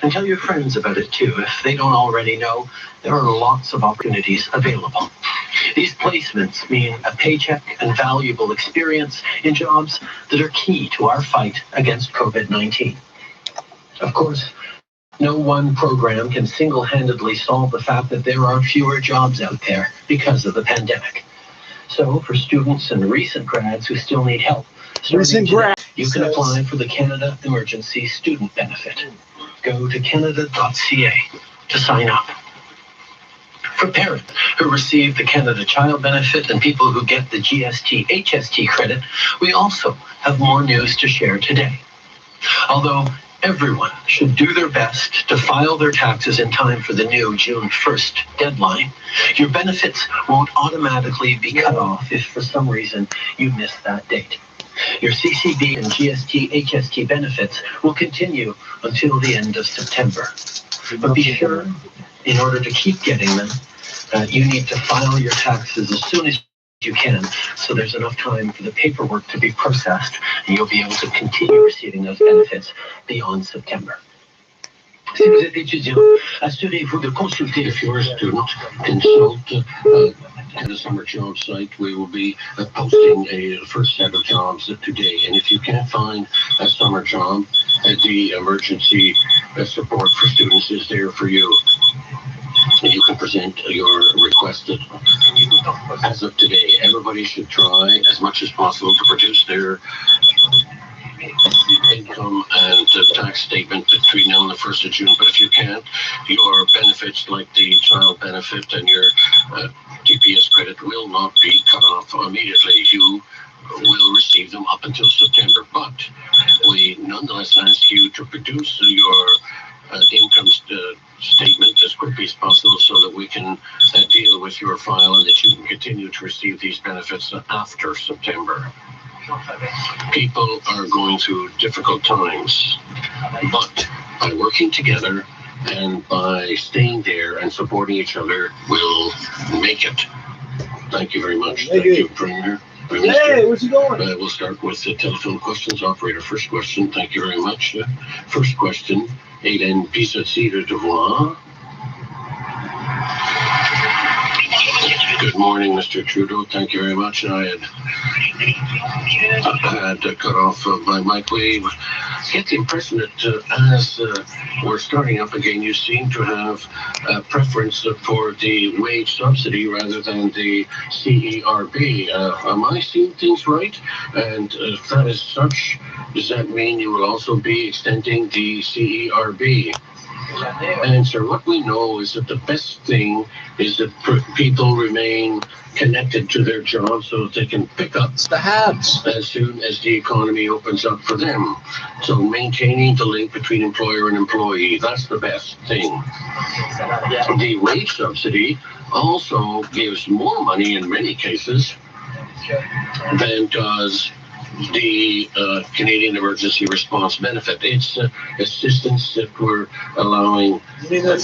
And tell your friends about it too. If they don't already know, there are lots of opportunities available. These placements mean a paycheck and valuable experience in jobs that are key to our fight against COVID-19. Of course, no one program can single-handedly solve the fact that there are fewer jobs out there because of the pandemic. So, for students and recent grads who still need help, starting today, you can apply for the Canada Emergency Student Benefit. Go to canada.ca to sign up. For parents who receive the Canada Child Benefit and people who get the GST-HST credit, we also have more news to share today. Although everyone should do their best to file their taxes in time for the new June 1st deadline, your benefits won't automatically be cut off if for some reason you miss that date. Your CCB and GST-HST benefits will continue until the end of September. But be sure, in order to keep getting them, you need to file your taxes as soon as you can, so there's enough time for the paperwork to be processed, and you'll be able to continue receiving those benefits beyond September. Si vous êtes étudiant, assurez-vous de consulter. If you're a student, consult the summer job site. We will be posting a first set of jobs today, and if you can't find a summer job, the emergency support for students is there for you. And you can present your request. As of today, everybody should try as much as possible to produce their income and tax statement between now and the 1st of June. But if you can't, your benefits like the child benefit and your TPS credit will not be cut off immediately. You will receive them up until September. But we nonetheless ask you to produce your income statement as quickly as possible so that we can deal with your file and that you can continue to receive these benefits after September. People are going through difficult times, but by working together and by staying there and supporting each other, we'll make it. Thank you very much. Thank you, Premier. Hey, where's he going? We'll start with the telephone questions. Operator, first question. Thank you very much. First question, Hélène Pissotti de Devoir. Good morning, Mr. Trudeau. Thank you very much. I had cut off my mic. We get the impression that as we're starting up again, you seem to have a preference for the wage subsidy rather than the CERB. Am I seeing things right? And if that is such, does that mean you will also be extending the CERB? Answer. What we know is that the best thing is that people remain connected to their jobs so that they can pick up the habits as soon as the economy opens up for them. So maintaining the link between employer and employee, that's the best thing. The wage subsidy also gives more money in many cases than does the Canadian Emergency Response Benefit. It's assistance that we're allowing to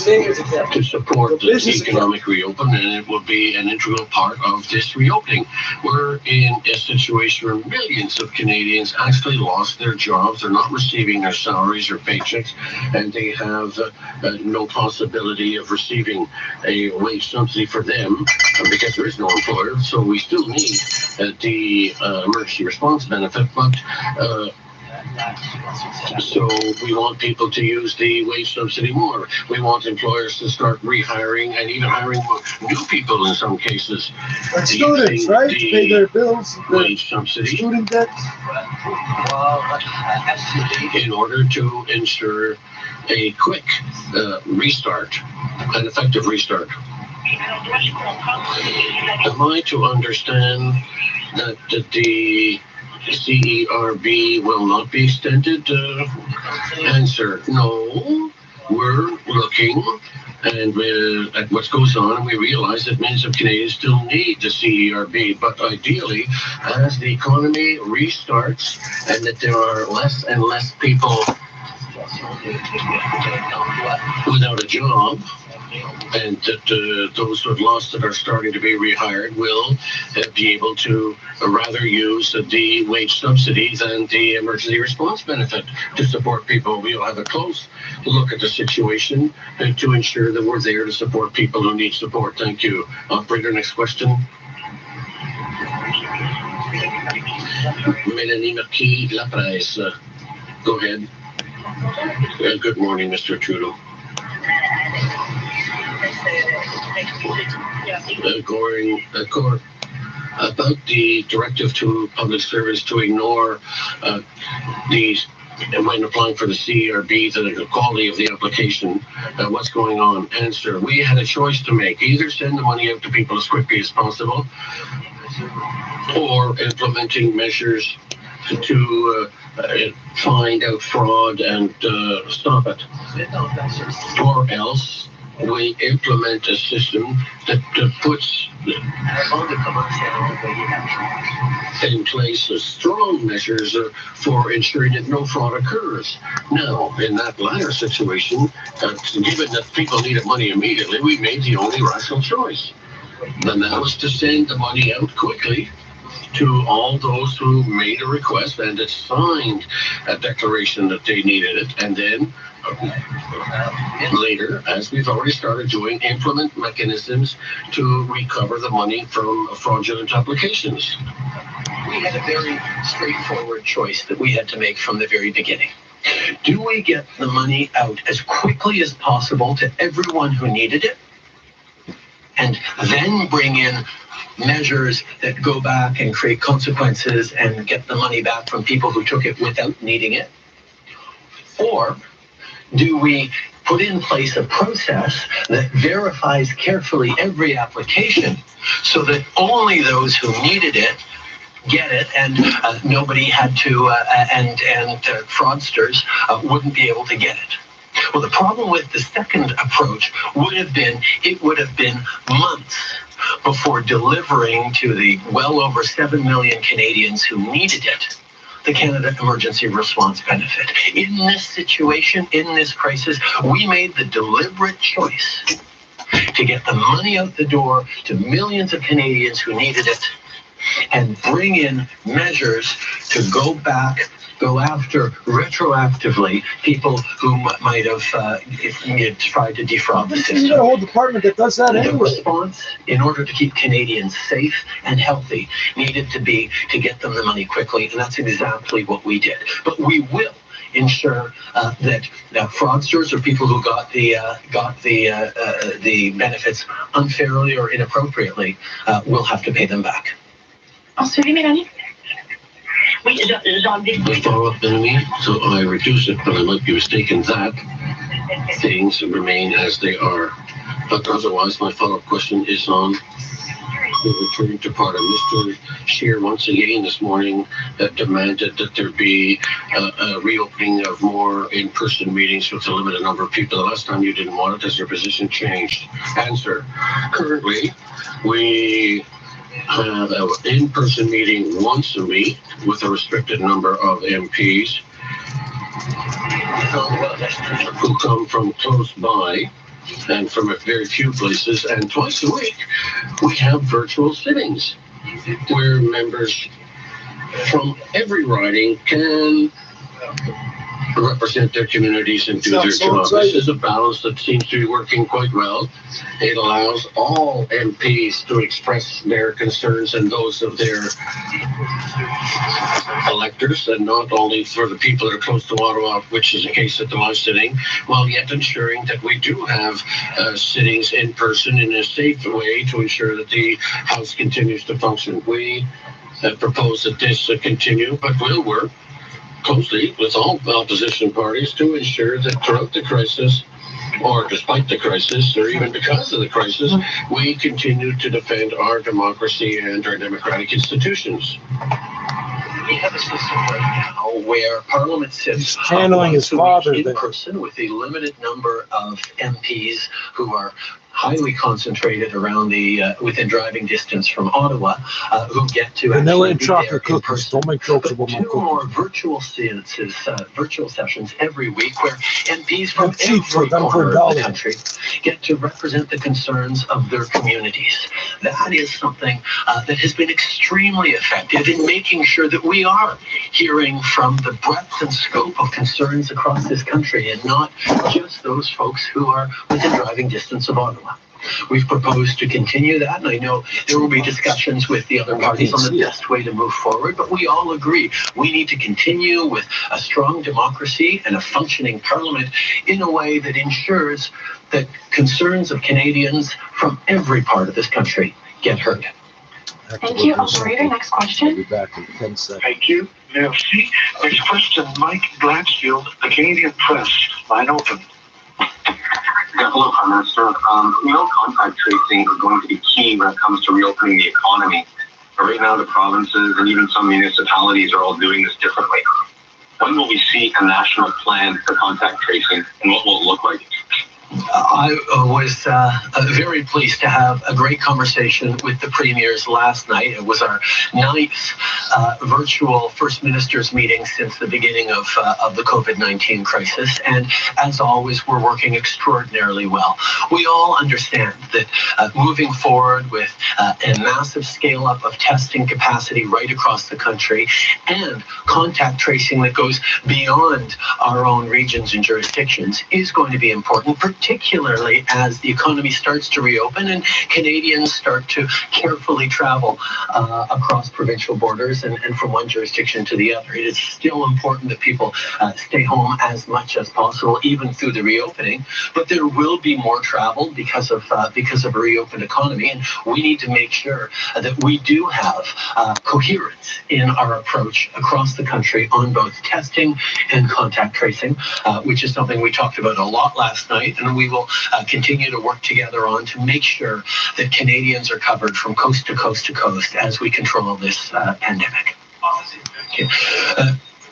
support the economic reopening, and it will be an integral part of this reopening. We're in a situation where millions of Canadians actually lost their jobs. They're not receiving their salaries or paychecks, and they have no possibility of receiving a wage subsidy for them because there is no employer. So we still need the Emergency Response Benefit, but so we want people to use the wage subsidy more. We want employers to start rehiring and even hiring new people in some cases. And students, right? To pay their bills, wage subsidy, student debt. In order to ensure a quick restart, an effective restart. Am I to understand that the CERB will not be extended? Answer, no. We're looking and at what goes on, and we realize that millions of Canadians still need the CERB, but ideally, as the economy restarts and that there are less and less people without a job, and that those who have lost it are starting to be rehired will be able to rather use the wage subsidy than the emergency response benefit to support people. We'll have a close look at the situation to ensure that we're there to support people who need support. Thank you. Operator, next question. Mélanie Marquis-Lapresse. Go ahead. Good morning, Mr. Trudeau. About the directive to public service to ignore these when applying for the CERB, the quality of the application, what's going on? Answer: we had a choice to make. Either send the money out to people as quickly as possible, or implementing measures to find out fraud and stop it. Or else we implement a system that puts in place strong measures for ensuring that no fraud occurs. Now, in that latter situation, given that people needed money immediately, we made the only rational choice. And that was to send the money out quickly to all those who made a request and had signed a declaration that they needed it, and then later, as we've already started doing, implement mechanisms to recover the money from fraudulent applications. We had a very straightforward choice that we had to make from the very beginning. Do we get the money out as quickly as possible to everyone who needed it, and then bring in measures that go back and create consequences and get the money back from people who took it without needing it? Or do we put in place a process that verifies carefully every application so that only those who needed it get it, and nobody had to, and fraudsters wouldn't be able to get it? Well, the problem with the second approach would have been, it would have been months before delivering to the well over 7 million Canadians who needed it, the Canada Emergency Response Benefit. In this situation, in this crisis, we made the deliberate choice to get the money out the door to millions of Canadians who needed it, and bring in measures to go after retroactively people who might have tried to defraud the system. You got a whole department that does that anyway. The response, in order to keep Canadians safe and healthy, needed to be to get them the money quickly, and that's exactly what we did. But we will ensure that fraudsters or people who got the benefits unfairly or inappropriately will have to pay them back. Ensuite, Mélanie. Oui, Follow-up, Mélanie. So I reduce it, but I might be mistaken that things remain as they are. But otherwise, my follow-up question is on the return to part of Mr. Scheer once again this morning demanded that there be a reopening of more in-person meetings with a limited number of people. The last time you didn't want it, has your position changed? Answer: currently, we have an in-person meeting once a week with a restricted number of MPs who come from close by and from very few places, and twice a week we have virtual sittings where members from every riding can represent their communities and do their job. This is a balance that seems to be working quite well. It allows all MPs to express their concerns and those of their electors, and not only for the people that are close to Ottawa, which is the case at the live sitting, while yet ensuring that we do have sittings in person in a safe way to ensure that the House continues to function. We propose that this continue, but will work closely with all opposition parties to ensure that throughout the crisis, or despite the crisis, or even because of the crisis, we continue to defend our democracy and our democratic institutions. We have a system right now where Parliament sits channeling his father in person with a limited number of MPs who are highly concentrated around the within driving distance from Ottawa, who get to Vanilla actually and be there chocolate in cookies. person. Don't make jokes But about my two more cookies. virtual sessions every week where MPs from I'm cheap for every them for corner a of the dollar. country get to represent the concerns of their communities. That is something that has been extremely effective in making sure that we are hearing from the breadth and scope of concerns across this country and not just those folks who are within driving distance of Ottawa. We've proposed to continue that, and I know there will be discussions with the other parties on the best way to move forward, but we all agree we need to continue with a strong democracy and a functioning parliament in a way that ensures that concerns of Canadians from every part of this country get heard. Thank you, operator. Next I'll question. be back in 10 seconds. Thank you. Merci. Next question, Mike Blatchfield, the Canadian Press. Line open. Yeah, hello, Prime Minister. We know contact tracing is going to be key when it comes to reopening the economy. But right now, the provinces and even some municipalities are all doing this differently. When will we see a national plan for contact tracing, and what will it look like? I was very pleased to have a great conversation with the premiers last night. It was our 9th virtual First Ministers meeting since the beginning of the COVID-19 crisis. And as always, we're working extraordinarily well. We all understand that moving forward with a massive scale up of testing capacity right across the country and contact tracing that goes beyond our own regions and jurisdictions is going to be important, particularly as the economy starts to reopen and Canadians start to carefully travel across provincial borders and from one jurisdiction to the other. It is still important that people stay home as much as possible, even through the reopening, but there will be more travel because of a reopened economy, and we need to make sure that we do have coherence in our approach across the country on both testing and contact tracing, which is something we talked about a lot last night, and we will continue to work together on to make sure that Canadians are covered from coast to coast to coast as we control this pandemic. Okay.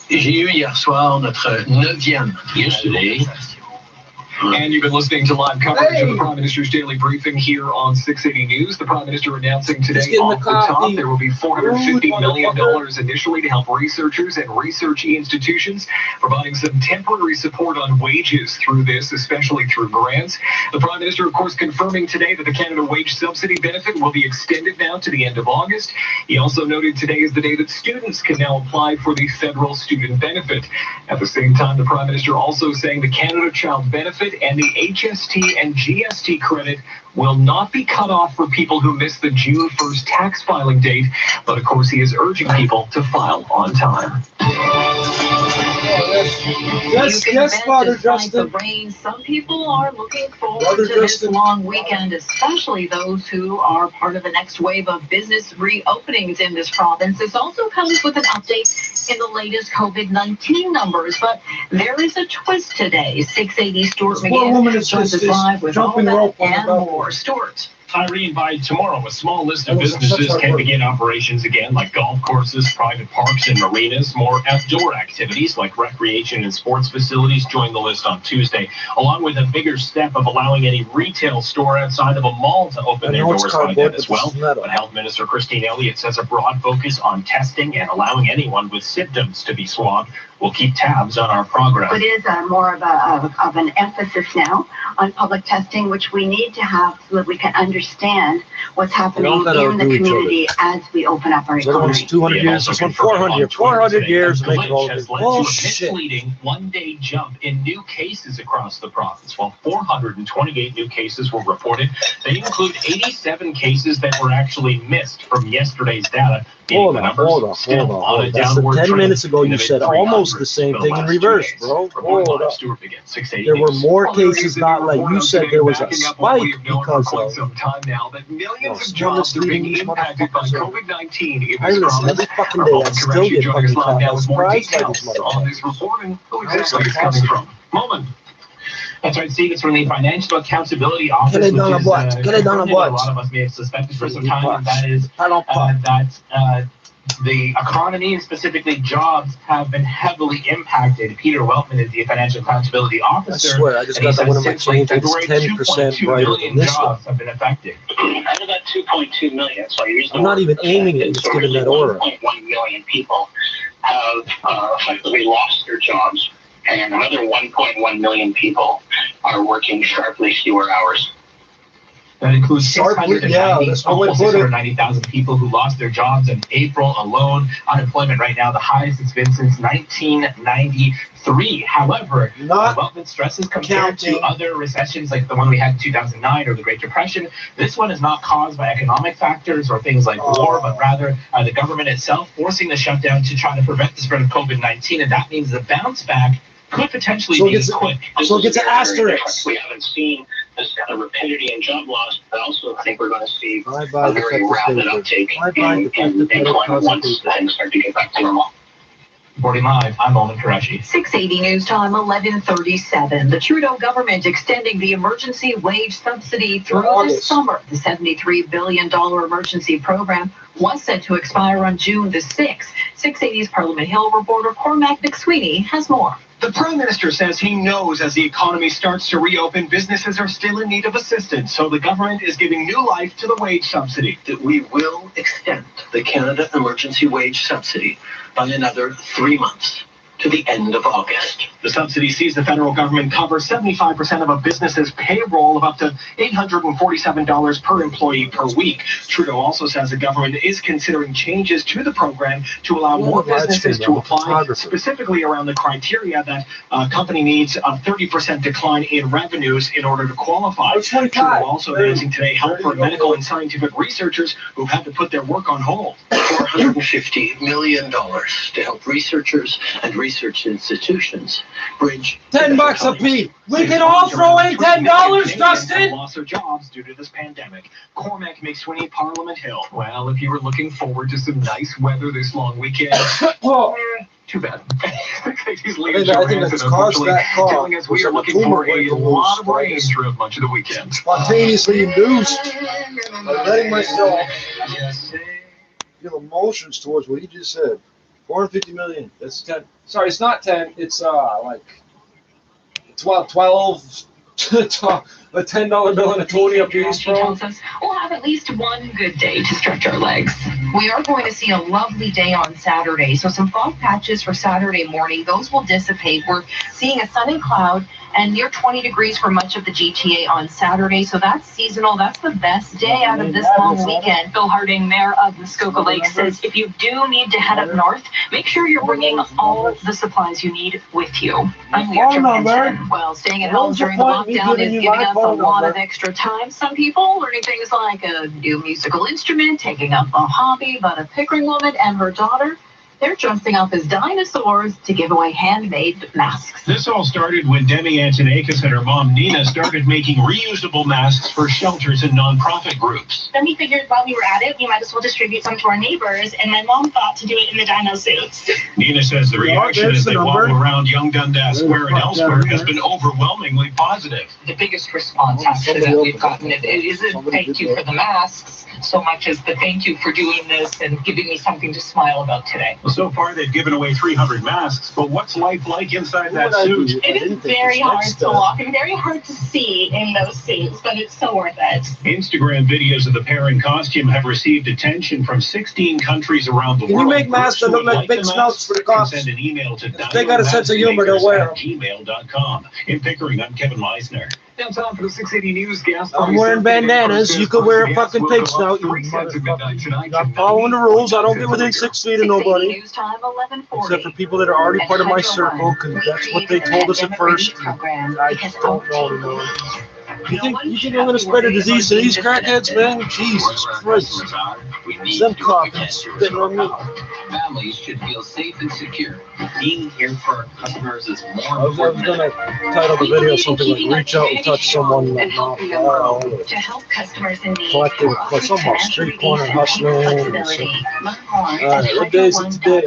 J'ai eu hier soir notre 9e Yesterday, And you've been listening to live coverage of the Prime Minister's daily briefing here on 680 News. The Prime Minister announcing today off the top there will be $450 million initially to help researchers and research institutions, providing some temporary support on wages through this, especially through grants. The Prime Minister, of course, confirming today that the Canada Wage Subsidy benefit will be extended now to the end of August. He also noted today is the day that students can now apply for the federal student benefit. At the same time, the Prime Minister also saying the Canada Child Benefit and the HST and GST credit will not be cut off for people who miss the June 1st tax filing date, but of course he is urging people to file on time. Yes, Father Justin. The rain. Some people are looking forward Father to this Justin. long weekend, especially those who are part of the next wave of business reopenings in this province. This also comes with an update in the latest COVID-19 numbers, but there is a twist today. 680 Stuart This poor woman is joins us just live with all jumping that rope on the and balcony. more. Stuart. Irene, by tomorrow, a small list of That was businesses such can hard work. begin operations again, like golf courses, private parks, and marinas. More outdoor activities, like recreation and sports facilities, join the list on Tuesday, along with a bigger step of allowing any retail store outside of a mall to open I their know it's doors by cardboard, then as but this well. is metal. But Health Minister Christine Elliott says a broad focus on testing and allowing anyone with symptoms to be swabbed will keep tabs on our progress. It is more of an emphasis now on public testing, which we need to have so that we can understand what's happening all gotta in the outdo each other. community as we open up our The other one's economy. 200 They years, also this one confirmed 400. on Twitter 400 today years that to make it all glitch has good. led to a Bullshit. misleading one-day jump in new cases across the province. While 428 new cases were reported, they include 87 cases that were actually missed from yesterday's data. Hold The on, numbers hold on, still hold on a on. That's downward 10 trend minutes ago in you the said mid-300s almost the same for the thing in last 2 reverse, days. bro. Reporting Hold live, up. Stuart begins, 680 There were News. more Well, there is cases, a not new like report you out said today there was a backing up what we spike have known for because quite of. some time now, that millions No, of still jobs are being misleading these impacted by motherfuckers. COVID-19 in I this listen every province. fucking Our day. I Moment still Correction get joining us fucking live now caught. with more Surprised by details these on this motherfuckers. report and who How is exactly that it's coming possible? from. Moment. That's right, Steve. It's from the Financial Accountability Office, Quelle est dans la which is boîte? Quelle est dans la confirmed what a boîte? lot of us may have suspected for some Dis time, pas. and that is Parlons pas. that the economy and specifically jobs have been heavily impacted. Peter Weltman is the Financial Accountability Officer. I swear, I just got that one of my changes. It's 10% brighter than this one. Jobs have been affected. Out of that 2.2 million, so I use the I'm not word even aiming it, it's giving that aura. 1.1 million people have effectively lost their jobs, and another 1.1 million people are working sharply fewer hours. That includes Sharply, yeah, that's one way to put it. 690,000 people who lost their jobs in April alone. Unemployment right now, the highest it's been since 1993. However, Weltman stresses compared to other recessions like the one we had in 2009 or the Great Depression, this one is not caused by economic factors or things like war, but rather the government itself forcing the shutdown to try to prevent the spread of COVID-19, and that means the bounce back could potentially be quick. So it gets an asterisk. We haven't seen this kind of rapidity in job loss, but I also think we're going to see a very rapid uptake in employment once things start to get back to normal. Reporting live, I'm Oman Qureshi. 680 News Time, 11:37. The Trudeau government extending the emergency wage subsidy through this summer. The $73 billion emergency program was set to expire on June the 6th. 680's Parliament Hill reporter Cormac McSweeney has more. The Prime Minister says he knows as the economy starts to reopen, businesses are still in need of assistance, so the government is giving new life to the wage subsidy. That we will extend the Canada Emergency Wage Subsidy by another 3 months to the end of August. The subsidy sees the federal government cover 75% of a business's payroll of up to $847 per employee per week. Trudeau also says the government is considering changes to the program to allow more businesses to apply, specifically around the criteria that a company needs a 30% decline in revenues in order to qualify. Trudeau also announcing today help for medical and scientific researchers who've had to put their work on hold. $450 million to help researchers and research institutions bridge $10 a piece. We can all throw in $10, Dustin. Lost their jobs due to this pandemic. Cormac McSweeney, Parliament Hill. Well, if you were looking forward to some nice weather this long weekend, too bad. I think that's caused that call. Telling us we are looking for a lot of rain throughout much of the weekend. Spontaneously induced by letting myself feel emotions towards what he just said. 450 million. That's 10. Sorry, it's not 10. It's like 12 a $10 bill and a 20 a piece, bro. Tells us we'll have at least one good day to stretch our legs. We are going to see a lovely day on Saturday, so some fog patches for Saturday morning. Those will dissipate. We're seeing a sun and cloud and near 20 degrees for much of the GTA on Saturday, so that's seasonal. That's the best day out of this long weekend. Phil Harding, mayor of Muskoka Lake, says if you do need to head up north, make sure you're bringing all the supplies you need with you. I'm Leah Johansson. Well, staying at home during the lockdown is giving us a lot of extra time. Some people learning things like a new musical instrument, taking up a hobby, but a Pickering woman and her daughter, they're dressing up as dinosaurs to give away handmade masks. This all started when Demi Antonakis and her mom Nina started making reusable masks for shelters and nonprofit groups. Then we figured while we were at it, we might as well distribute some to our neighbors, and my mom thought to do it in the dino suits. Nina says the reaction as they wobble around Young Dundas Square and elsewhere has been overwhelmingly positive. The biggest response after that we've gotten it isn't thank you for the masks so much as the thank you for doing this and giving me something to smile about today. Well, so far they've given away 300 masks, but what's life like inside that suit? It is very hard to walk and very hard to see in those suits, but it's so worth it. Instagram videos of the pair in costume have received attention from 16 countries around the world. Can you make masks that look like big snouts for the cops? Send an email to they got a sense of humor, they'll wear them. gmail.com. In Pickering, I'm Kevin Meisner. Now time for the 680 News gas. I'm wearing bandanas. You could wear a fucking pig snout, you motherfucker. I'm following the rules. I don't get within 6 feet of nobody. Except for people that are already part of my circle, because that's what they told us at first. I don't know. You think I'm going to spread a disease to these crackheads, man? Jesus Christ. Them coffins spitting on me. Families should feel safe and secure. Being here for our customers is more I was going to title the video something like reach out and touch someone like to help customers in need. Collecting for some street corner hustling. Alright, what day is it today?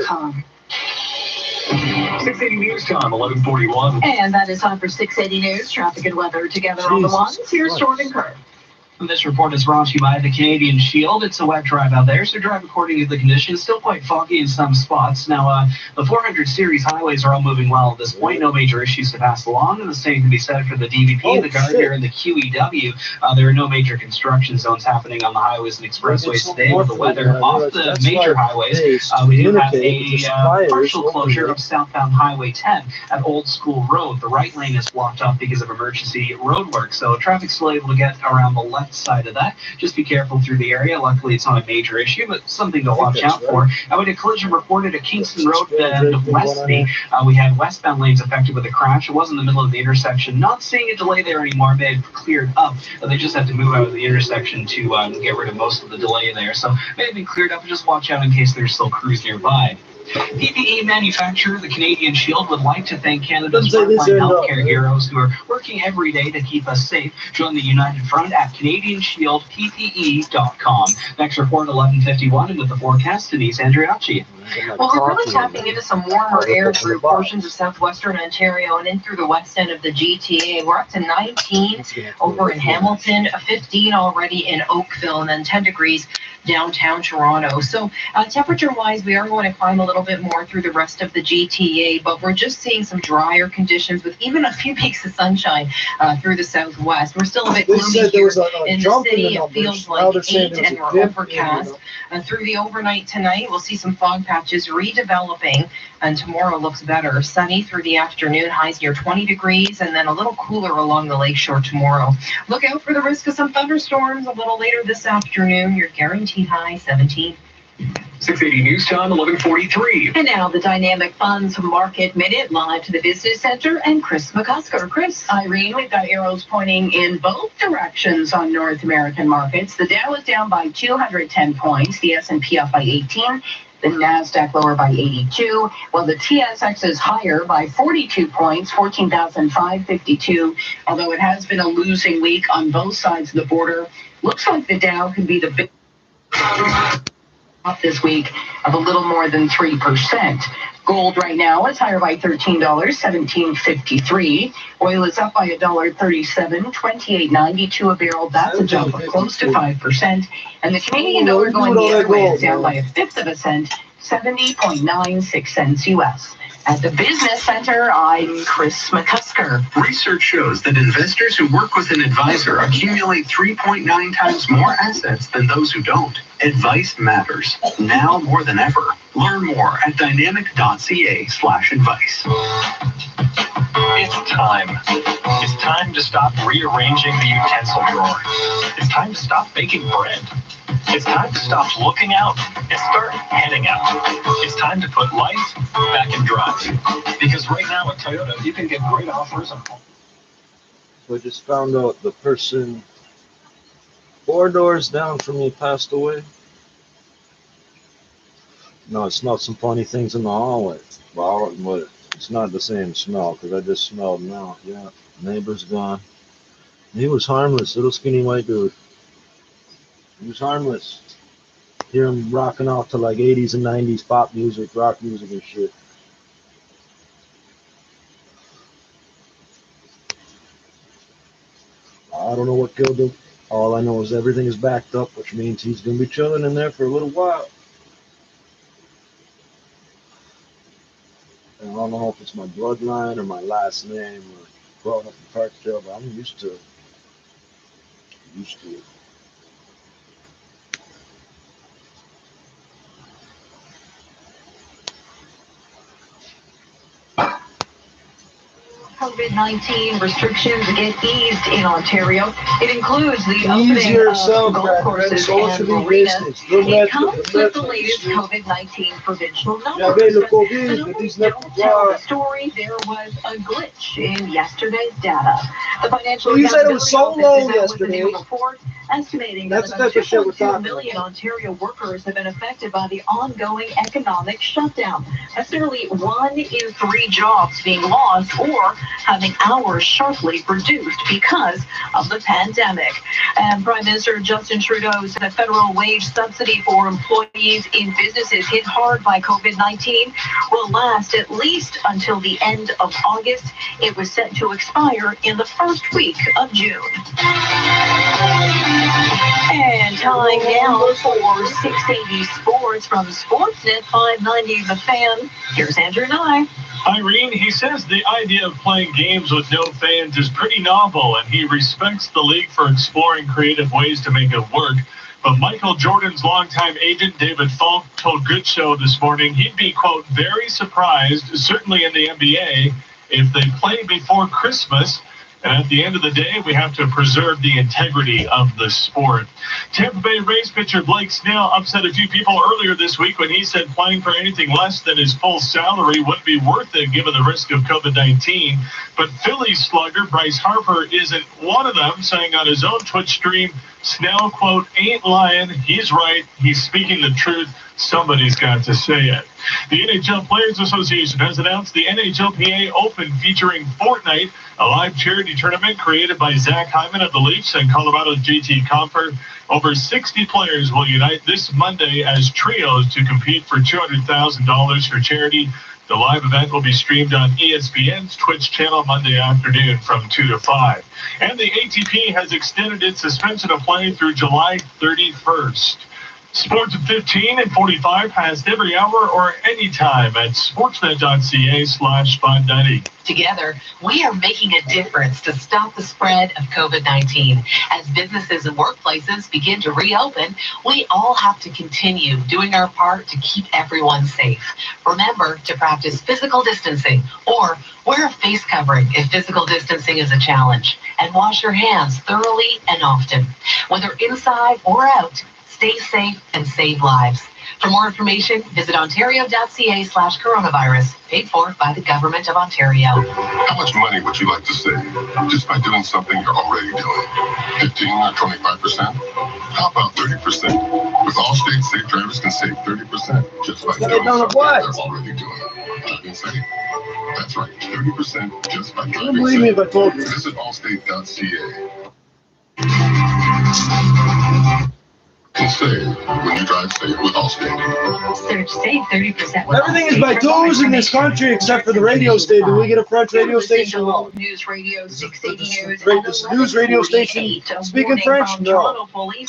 680 News Time, 11:41. And that is time for 680 News, traffic and weather together on the ones. Here's Jordan Kerr. This report is brought to you by the Canadian Shield. It's a wet drive out there, so drive according to the conditions. Still quite foggy in some spots. Now, the 400 series highways are all moving well at this point. No major issues to pass along, and the same can be said for the DVP, the Gardner, and the QEW. There are no major construction zones happening on the highways and expressways today with the weather. Off the major highways, we do have a partial closure of southbound Highway 10 at Old School Road. The right lane is blocked off because of emergency road work, so traffic's still able to get around the left side of that. Just be careful through the area. Luckily, it's not a major issue, but something to watch out for. We had a collision reported at Kingston Road and Westby. We had westbound lanes affected with a crash. It was in the middle of the intersection. Not seeing a delay there anymore. They had cleared up. They just had to move out of the intersection to get rid of most of the delay there. So may have been cleared up. Just watch out in case there's still crews nearby. PPE manufacturer, the Canadian Shield, would like to thank Canada's frontline healthcare heroes who are working every day to keep us safe. Join the United Front at CanadianShieldPPE.com. Next report, 11:51, and with the forecast, Denise Andriacci. Well, we're really tapping into some warmer air through portions of southwestern Ontario and in through the west end of the GTA. We're up to 19 over in Hamilton, 15 already in Oakville, and then 10 degrees downtown Toronto. So temperature-wise, we are going to climb a little bit more through the rest of the GTA, but we're just seeing some drier conditions with even a few peaks of sunshine through the southwest. We're still a bit gloomy here in the city. It feels like 8 and we're overcast. Through the overnight tonight, we'll see some fog patches redeveloping, and tomorrow looks better. Sunny through the afternoon, highs near 20 degrees, and then a little cooler along the lakeshore tomorrow. Look out for the risk of some thunderstorms a little later this afternoon. Your guaranteed high 17. 680 News Time, 11:43. And now the Dynamic Funds Market Minute, live to the Business Center, and Chris McCusker. Chris. Irene, we've got arrows pointing in both directions on North American markets. The Dow is down by 210 points, the S&P up by 18, the NASDAQ lower by 82, while the TSX is higher by 42 points, 14,552, although it has been a losing week on both sides of the border. Looks like the Dow could be the big up this week of a little more than 3%. Gold right now is higher by $13, $17.53. Oil is up by $1.37, $28.92 a barrel. That's a jump of close to 5%. And the Canadian dollar going the other way is down by 1/5 cent, 70.96 cents US. At the Business Center, I'm Chris McCusker. Research shows that investors who work with an advisor accumulate 3.9 times more assets than those who don't. Advice matters, now more than ever. Learn more at dynamic.ca/advice. It's time. It's time to stop rearranging the utensil drawer. It's time to stop baking bread. It's time to stop looking out and start heading out. It's time to put life back in drive. Because right now at Toyota, you can get great offers on. So I just found out the person 4 doors down from me passed away. No, I smelled some funny things in the hallway. Well, but it's not the same smell because I just smelled now. Yeah, neighbor's gone. He was harmless, little skinny white dude. He was harmless. Hear him rocking out to like 80s and 90s pop music, rock music and shit. I don't know what killed him. All I know is everything is backed up, which means he's going to be chilling in there for a little while. And I don't know if it's my bloodline or my last name or growing up in Parkdale, but I'm used to it. COVID-19 restrictions get eased in Ontario. It includes the opening of golf courses and marinas. It comes with the latest COVID-19 provincial numbers. The numbers don't tell the story. There was a glitch in yesterday's data. The Financial Accountability Office is out with a new report estimating that about 2.2 million Ontario workers have been affected by the ongoing economic shutdown. That's nearly 1 in 3 jobs being lost or having hours sharply reduced because of the pandemic. And Prime Minister Justin Trudeau said the federal wage subsidy for employees in businesses hit hard by COVID-19 will last at least until the end of August. It was set to expire in the first week of June. And time now for 680 Sports from Sportsnet 590 The Fan. Here's Andrew Nye. Irene, he says the idea of playing games with no fans is pretty novel, and he respects the league for exploring creative ways to make it work. But Michael Jordan's longtime agent, David Falk, told Good Show this morning he'd be, quote, very surprised, certainly in the NBA, if they play before Christmas. And at the end of the day, we have to preserve the integrity of the sport. Tampa Bay Rays pitcher Blake Snell upset a few people earlier this week when he said playing for anything less than his full salary wouldn't be worth it given the risk of COVID-19. But Phillies slugger Bryce Harper isn't one of them, saying on his own Twitch stream, Snell, quote, ain't lying. He's right. He's speaking the truth. Somebody's got to say it. The NHL Players Association has announced the NHLPA Open featuring Fortnite, a live charity tournament created by Zach Hyman of the Leafs and Colorado's JT Compher. Over 60 players will unite this Monday as trios to compete for $200,000 for charity. The live event will be streamed on ESPN's Twitch channel Monday afternoon from 2 to 5. And the ATP has extended its suspension of play through July 31st. Sports at 15 and 45 past every hour or anytime at sportsnet.ca/590. Together, we are making a difference to stop the spread of COVID-19. As businesses and workplaces begin to reopen, we all have to continue doing our part to keep everyone safe. Remember to practice physical distancing or wear a face covering if physical distancing is a challenge. And wash your hands thoroughly and often. Whether inside or out, stay safe and save lives. For more information, visit ontario.ca/coronavirus, paid for by the Government of Ontario. How much money would you like to save just by doing something you're already doing? 15 or 25%? How about 30%? With Allstate, safe drivers can save 30% just by doing something they're already doing. Driving safe. That's right, 30% just by driving safe. Visit allstate.ca. Can save when you drive safe with Allstate. Search save 30% with Everything is by toes in this country except for the radio station. We get a French radio station. News Radio 680 News. This news radio station speaking French? No. Are you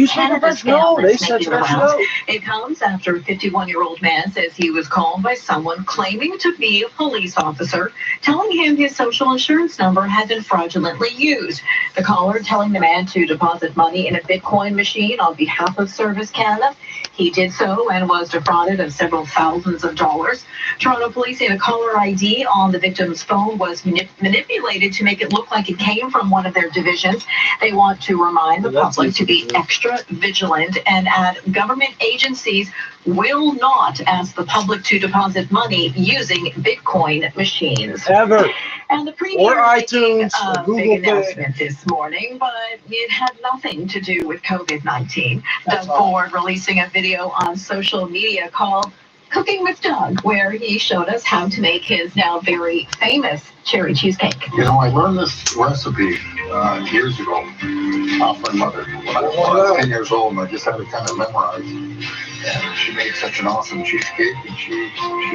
speaking French? No, they said French. No. It comes after a 51-year-old man says he was called by someone claiming to be a police officer, telling him his social insurance number had been fraudulently used. The caller telling the man to deposit money in a Bitcoin machine on behalf of Service Canada. He did so and was defrauded of several thousands of dollars. Toronto police say the caller ID on the victim's phone was manipulated to make it look like it came from one of their divisions. They want to remind the public to be extra vigilant and add government agencies will not ask the public to deposit money using Bitcoin machines. Ever. And the premier or iTunes, a or big Google announcement this morning, but it had nothing to do with COVID-19. Doug Ford releasing a video on social media called Cooking with Doug, where he showed us how to make his now very famous cherry cheesecake. You know, I learned this recipe years ago off my mother. When I was 10 years old, and I just had it kind of memorized. And she made such an awesome cheesecake, and she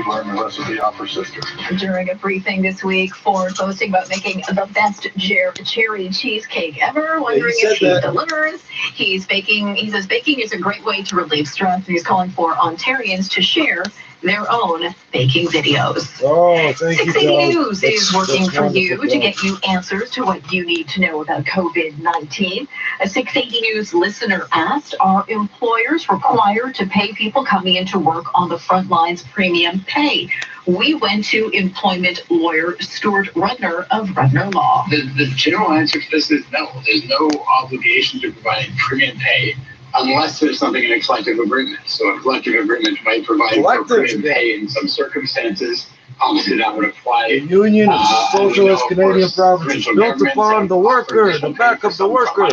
learned the recipe off her sister. During a briefing this week, Ford boasting about making the best cherry cheesecake ever, wondering if he delivers. He says baking is a great way to relieve stress, and he's calling for Ontarians to share their own baking videos. Oh, thank you, 680 News is working for you to get you answers to what you need to know about COVID-19. A 680 News listener asked, are employers required to pay people coming into work on the front lines premium pay? We went to employment lawyer Stuart Rudner of Rudner Law. The general answer to this is no. There's no obligation to provide premium pay unless there's something in a collective agreement. So a collective agreement might provide for premium pay in some circumstances. Obviously, that would apply. The Union of Socialist Canadian Provinces built upon the worker, the back of the worker.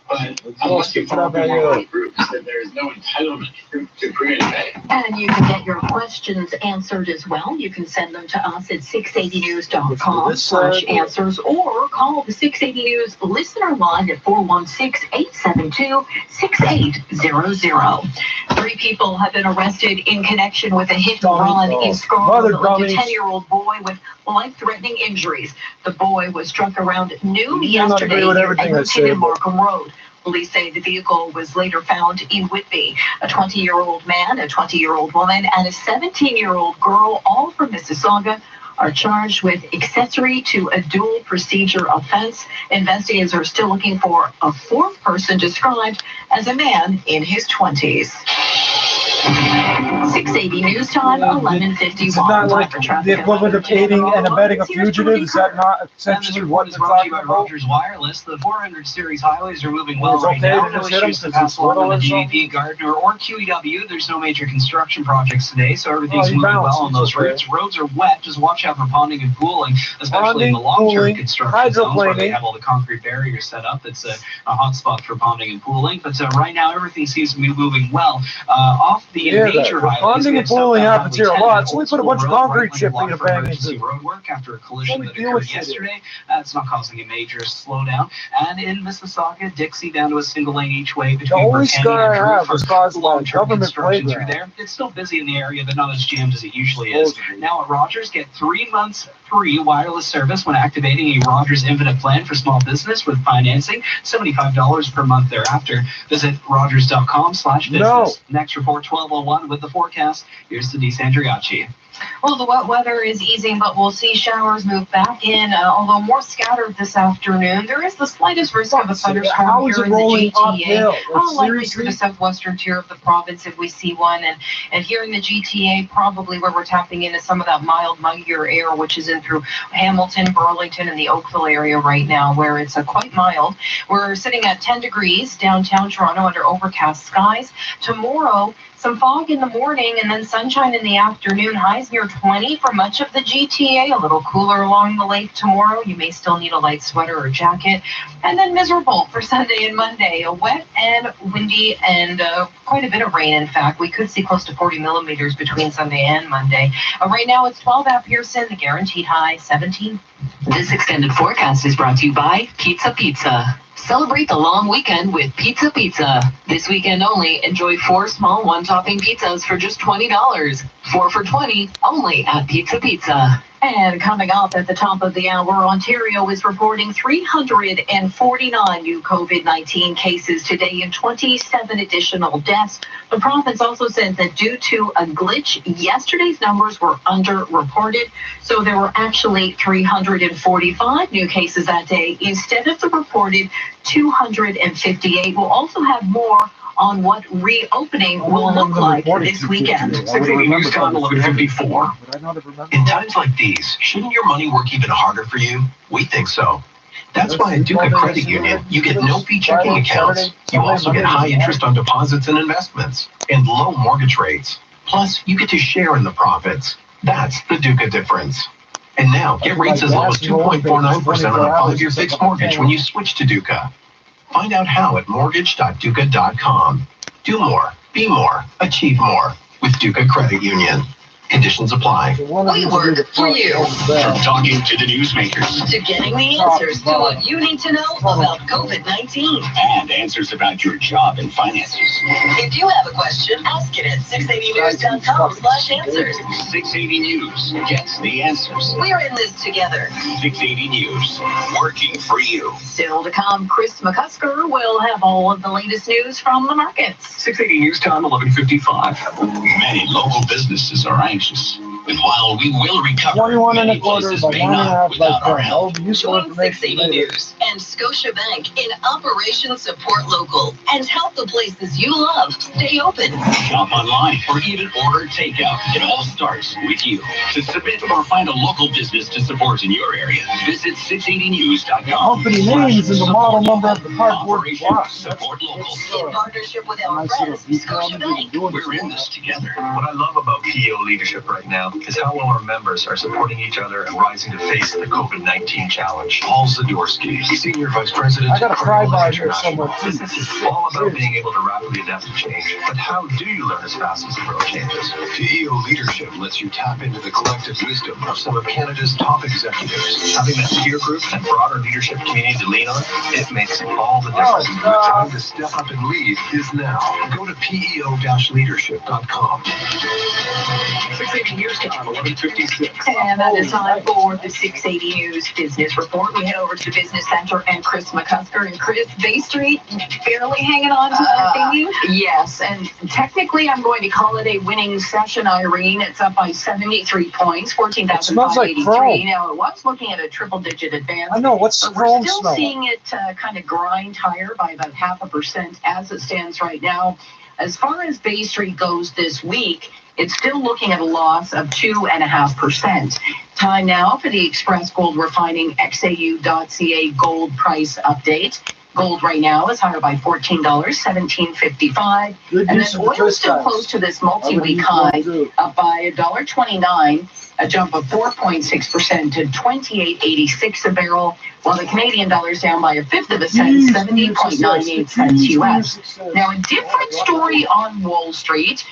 But unless you fall into groups, then there is no entitlement to premium pay. And you can get your questions answered as well. You can send them to us at 680news.com/answers or call the 680 News listener line at 416-872-6800. 3 people have been arrested in connection with a hit and run in Scarborough. A 10-year-old boy with life-threatening injuries. The boy was struck around noon yesterday at Edmonton and Markham Road. Police say the vehicle was later found in Whitby. A 20-year-old man, a 20-year-old woman, and a 17-year-old girl, all from Mississauga, are charged with accessory to a dual procedure offense. Investigators are still looking for a 4th person described as a man in his 20s. 680 News Time, 11:51. It's not like the equivalent of aiding and abetting a fugitive. Is that not essentially what it's talking about? Rogers Wireless. The 400 series highways are moving well right now. No issues to pass along on the DVP, Gardner, or QEW. There's no major construction projects today, so everything's moving well on those routes. Roads are wet. Just watch out for ponding and pooling, especially in the long-term construction zones where they have all the concrete barriers set up. It's a hot spot for ponding and pooling. But right now, everything seems to be moving well. Off the major highways, ponding and pooling happens here a lot, so we put a bunch of concrete chip in the bang into road work after a collision that occurred yesterday. It's not causing a major slowdown. And in Mississauga, Dixie down to a single lane each way between Britannia and Drew for long-term construction through there. It's still busy in the area, but not as jammed as it usually is. Now at Rogers, get 3 months free wireless service when activating a Rogers Infinite plan for small business with financing, $75 per month thereafter. Visit rogers.com/business. Next report 12:01 with the forecast. Here's Denise Andriacci. Well, the wet weather is easing, but we'll see showers move back in, although more scattered this afternoon. There is the slightest risk of a thunderstorm here in the GTA. Likely through the southwestern tier of the province if we see one. And here in the GTA, probably where we're tapping into some of that mild, muggier air, which is in through Hamilton, Burlington, and the Oakville area right now, where it's quite mild. We're sitting at 10 degrees downtown Toronto under overcast skies. Tomorrow, some fog in the morning and then sunshine in the afternoon. Highs near 20 for much of the GTA. A little cooler along the lake tomorrow. You may still need a light sweater or jacket. And then miserable for Sunday and Monday. A wet and windy and quite a bit of rain, in fact. We could see close to 40 millimeters between Sunday and Monday. Right now it's 12 at Pearson. The guaranteed high 17. This extended forecast is brought to you by Pizza Pizza. Celebrate the long weekend with Pizza Pizza. This weekend only, enjoy 4 small one-topping pizzas for just $20. 4 for $20 only at Pizza Pizza. And coming up at the top of the hour, Ontario is reporting 349 new COVID-19 cases today and 27 additional deaths. The province also says that due to a glitch, yesterday's numbers were underreported. So there were actually 345 new cases that day instead of the reported 258. We'll also have more on what reopening will look like this weekend. 680 News Time, 11:54. In times like these, shouldn't your money work even harder for you? We think so. That's why at Duca Credit Union, you get no-fee checking accounts. You also get high interest on deposits and investments and low mortgage rates. Plus, you get to share in the profits. That's the Duca difference. And now, get rates as low as 2.49% on a 5-year fixed mortgage when you switch to Duca. Find out how at mortgage.duca.com. Do more, be more, achieve more with Duca Credit Union. Conditions apply. We work for you. From talking to the newsmakers To getting the answers to what you need to know about COVID-19. and answers about your job and finances. If you have a question, ask it at 680news.com/answers. 680 News gets the answers. We're in this together. 680 News, working for you. Still to come, Chris McCusker will have all of the latest news from the markets. 680 News Time, 11:55. Many local businesses are anxious. And while we will recover, many places may not without our help. Join 680 News and Scotiabank in Operation Support Local and help the places you love stay open. Shop online or even order takeout. It all starts with you. To submit or find a local business to support in your area, visit 680news.com. Company names and the model number of the cardboard box. Support local. In partnership with our friends, Scotiabank. We're in this together. What I love about PEO leadership right now is how well our members are supporting each other and rising to face the COVID-19 challenge. Paul Zadorsky, Senior Vice President. I got a cry bar here somewhere too. Business is all about being able to rapidly adapt to change. But how do you learn as fast as the world changes? PEO Leadership lets you tap into the collective wisdom of some of Canada's top executives. Having that peer group and broader leadership community to lean on, it makes all the difference. The time to step up and lead is now. Go to PEO-leadership.com. 680 News Time, 11:56. And that is time for the 680 News Business Report. We head over to the Business Center and Chris McCusker. And Chris, Bay Street barely hanging on to that thing. Yes, and technically I'm going to call it a winning session, Irene. It's up by 73 points, 14,583. Like now, it was looking at a triple-digit advance. I know, what's but Chrome we're still smell? seeing it kind of grind higher by about 0.5% as it stands right now. As far as Bay Street goes this week, it's still looking at a loss of 2.5%. Time now for the Express Gold Refining XAU.ca gold price update. Gold right now is higher by $14, $17.55. And then oil is still close to this multi-week high, up by $1.29, a jump of 4.6% to $28.86 a barrel, while the Canadian dollar is down by 1/5 cent, 70.98 cents US. Now, a different story on Wall Street.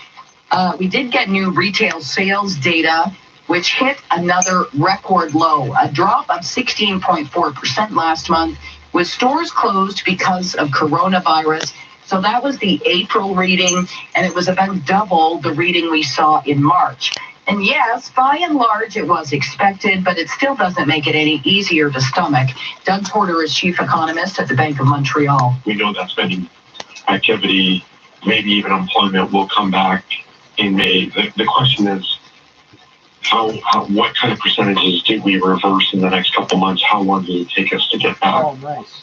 We did get new retail sales data, which hit another record low, a drop of 16.4% last month, with stores closed because of coronavirus. So that was the April reading, and it was about double the reading we saw in March. And yes, by and large, it was expected, but it still doesn't make it any easier to stomach. Doug Porter is chief economist at the Bank of Montreal. We know that spending activity, maybe even employment, will come back in May. The question is, what kind of percentages do we reverse in the next couple months? How long does it take us to get back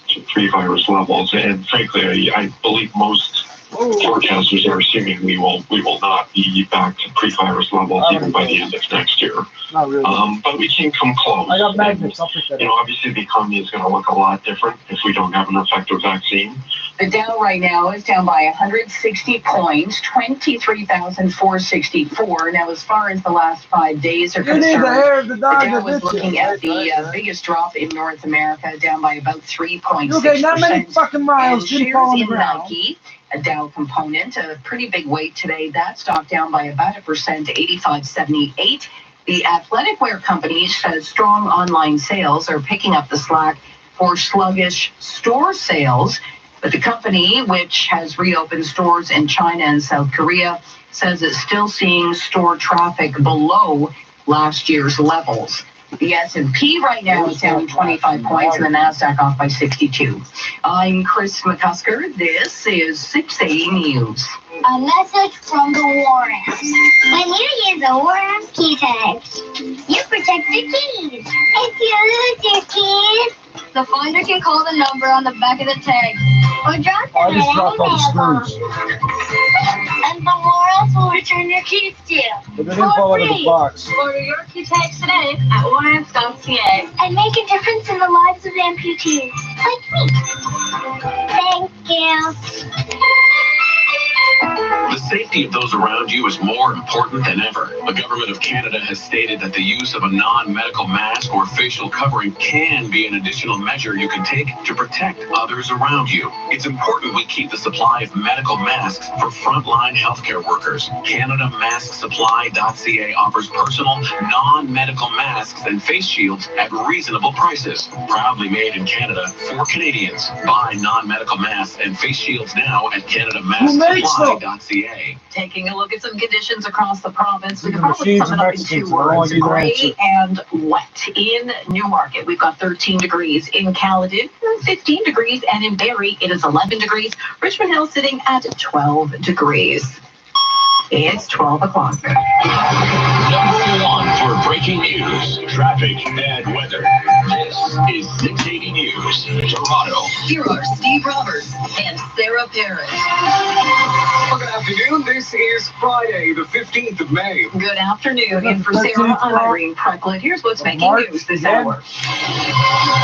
to pre-virus levels? And frankly, I believe most forecasters are assuming we will not be back to pre-virus levels even by the end of next year. Not really. But we can come close. I got magnets. I'll pick that up. Obviously the economy is going to look a lot different if we don't have an effective vaccine. The Dow right now is down by 160 points, 23,464. Now, as far as the last 5 days are concerned, the Dow was looking at the biggest drop in North America, down by about 3.6%. Okay, not many fucking miles. And shares in Nike, a Dow component, a pretty big weight today. That stock down by about 1%, 85.78. The athletic wear company says strong online sales are picking up the slack for sluggish store sales. But the company, which has reopened stores in China and South Korea, says it's still seeing store traffic below last year's levels. The S&P right now is down 25 points and the NASDAQ off by 62. I'm Chris McCusker. This is 680 News. A message from the Warrens. When you use the Warrens key tags, you protect your keys. If you lose your keys, the finder can call the number on the back of the tag or drop them in any mailbox. And the Warrens will return your keys to you. But they didn't fall out of the box. Order your key tags today at warrens.ca and make a difference in the lives of amputees like me. Thank you. The safety of those around you is more important than ever. The Government of Canada has stated that the use of a non-medical mask or facial covering can be an additional measure you can take to protect others around you. It's important we keep the supply of medical masks for frontline healthcare workers. CanadaMaskSupply.ca offers personal, non-medical masks and face shields at reasonable prices. Proudly made in Canada for Canadians. Buy non-medical masks and face shields now at CanadaMaskSupply.ca. Taking a look at some conditions across the province, we can probably sum it up in 2 words: gray and wet. In Newmarket, we've got 13 degrees. In Caledon, 15 degrees. And in Barrie, it is 11 degrees. Richmond Hill sitting at 12 degrees. It's 12 o'clock. Number 1 for breaking news, traffic, and weather. This is 680 News, Toronto. Here are Steve Roberts and Sarah Parrish. Well, good afternoon. This is Friday, the 15th of May. Good afternoon. And for Sarah, I'm Irene Precklett. Here's what's making news this hour.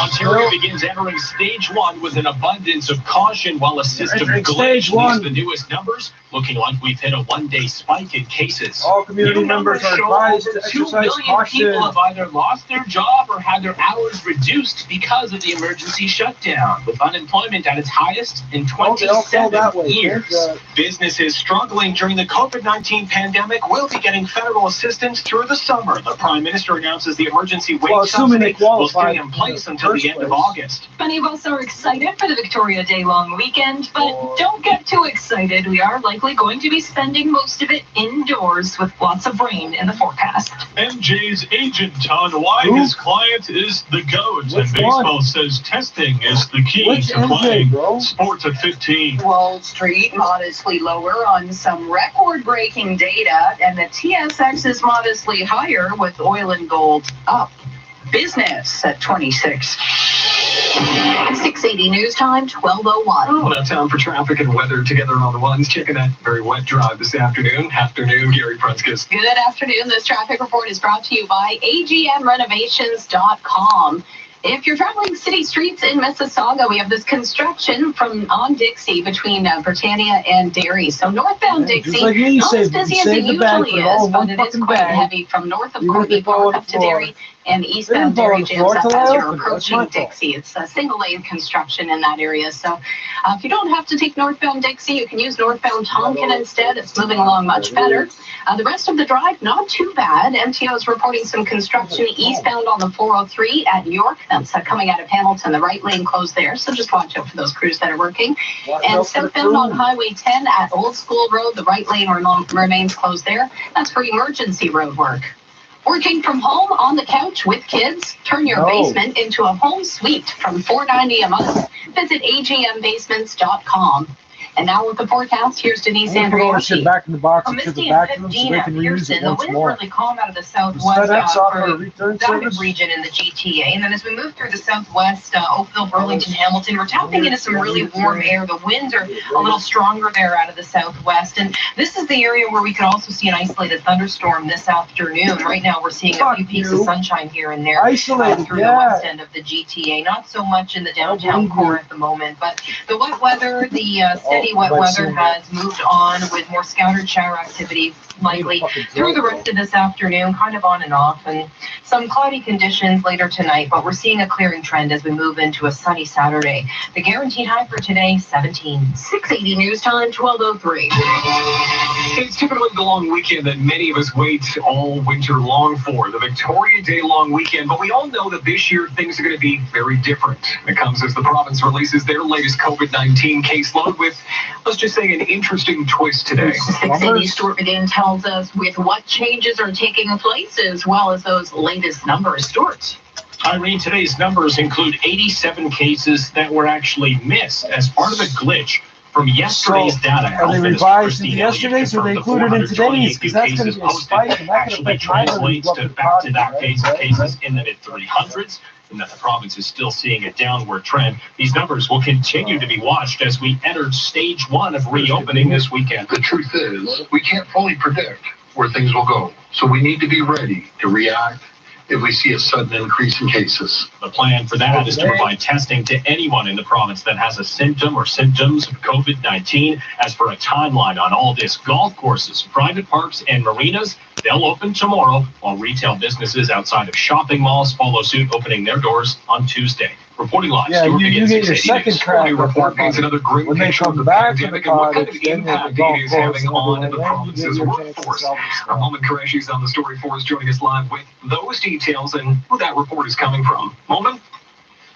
Ontario begins entering stage 1 with an abundance of caution while a system glitch leaves the newest numbers. looking like we've hit a one-day spike in cases. All community members are advised to Over 2 exercise million caution. people have either lost their job or had their hours reduced because of the emergency shutdown, with unemployment at its highest in 27 years. Businesses struggling during the COVID-19 pandemic will be getting federal assistance through the summer. The Prime Minister announces the emergency wage subsidy will stay in place until the end of August. Many of us are excited for the Victoria Day long weekend, but don't get too excited. We are likely going to be spending most of it indoors with lots of rain in the forecast. MJ's agent on why his client is the GOAT, and baseball says testing is the key to playing sports at 15. Wall Street modestly lower on some record-breaking data, and the TSX is modestly higher with oil and gold up. Business at 26. 680 News Time, 12:01. Oh, now time for traffic and weather together on the ones. Checking that very wet drive this afternoon. Afternoon, Gary Prunskis. Good afternoon. This traffic report is brought to you by AGMRenovations.com. If you're traveling city streets in Mississauga, we have this construction from on Dixie between Britannia and Derry. So northbound Dixie, like me, not as busy as it usually is, but it is quite heavy from north of Courtney Park up to Derry. And eastbound Derry jams up as you're approaching Dixie. It's a single-lane construction in that area. So if you don't have to take northbound Dixie, you can use northbound Tonkin instead. It's moving along much better. The rest of the drive, not too bad. MTO is reporting some construction eastbound on the 403 at York. That's coming out of Hamilton. The right lane closed there, so just watch out for those crews that are working. And southbound on Highway 10 at Old School Road, the right lane remains closed there. That's for emergency road work. Working from home on the couch with kids? Turn your basement into a home suite from $4.90 a month. Visit agmbasements.com. And now with the forecast, here's Denise Andriossi. Back in the box Misty the and back room so 15 they at can reuse Pearson. it The once wind's more. really calm out of the southwest region in the GTA. And then as we move through the southwest, Oakville, Burlington, Hamilton, we're tapping into some really warm air. The winds are a little stronger there out of the southwest. And this is the area where we could also see an isolated thunderstorm this afternoon. Right now, we're seeing a few peaks of sunshine here and there through the west end of the GTA. Not so much in the downtown core at the moment, but the wet weather, the steady wet weather has moved on with more scattered shower activity likely through the rest of this afternoon, kind of on and off, and some cloudy conditions later tonight, but we're seeing a clearing trend as we move into a sunny Saturday. The guaranteed high for today, 17. 680 News Time, 12:03. It's typically the long weekend that many of us wait all winter long for, the Victoria Day long weekend, but we all know that this year things are going to be very different. It comes as the province releases their latest COVID-19 caseload with, let's just say, an interesting twist today. 680 Stuart McGinn tells us with what changes are taking place as well as those latest numbers. Stuart. Irene, today's numbers include 87 cases that were actually missed as part of a glitch from yesterday's data. Are they revised into yesterday's or are they included in today's? Because that's going to be a spike and that could affect translates to back-to-back days of cases in the mid-300s. And that the province is still seeing a downward trend. These numbers will continue to be watched as we enter stage 1 of reopening this weekend. The truth is, we can't fully predict where things will go. So we need to be ready to react if we see a sudden increase in cases. The plan for that is to provide testing to anyone in the province that has a symptom or symptoms of COVID-19. As for a timeline on all this, golf courses, private parks, and marinas, they'll open tomorrow, while retail businesses outside of shopping malls follow suit, opening their doors on Tuesday. Reporting live, Stuart you get your second crack report paints another grim when they picture of come the back pandemic and what kind of impact it is having on the province's workforce. Mohamed Qureshi is on the story for us, joining us live with those details and who that report is coming from. Mohamed?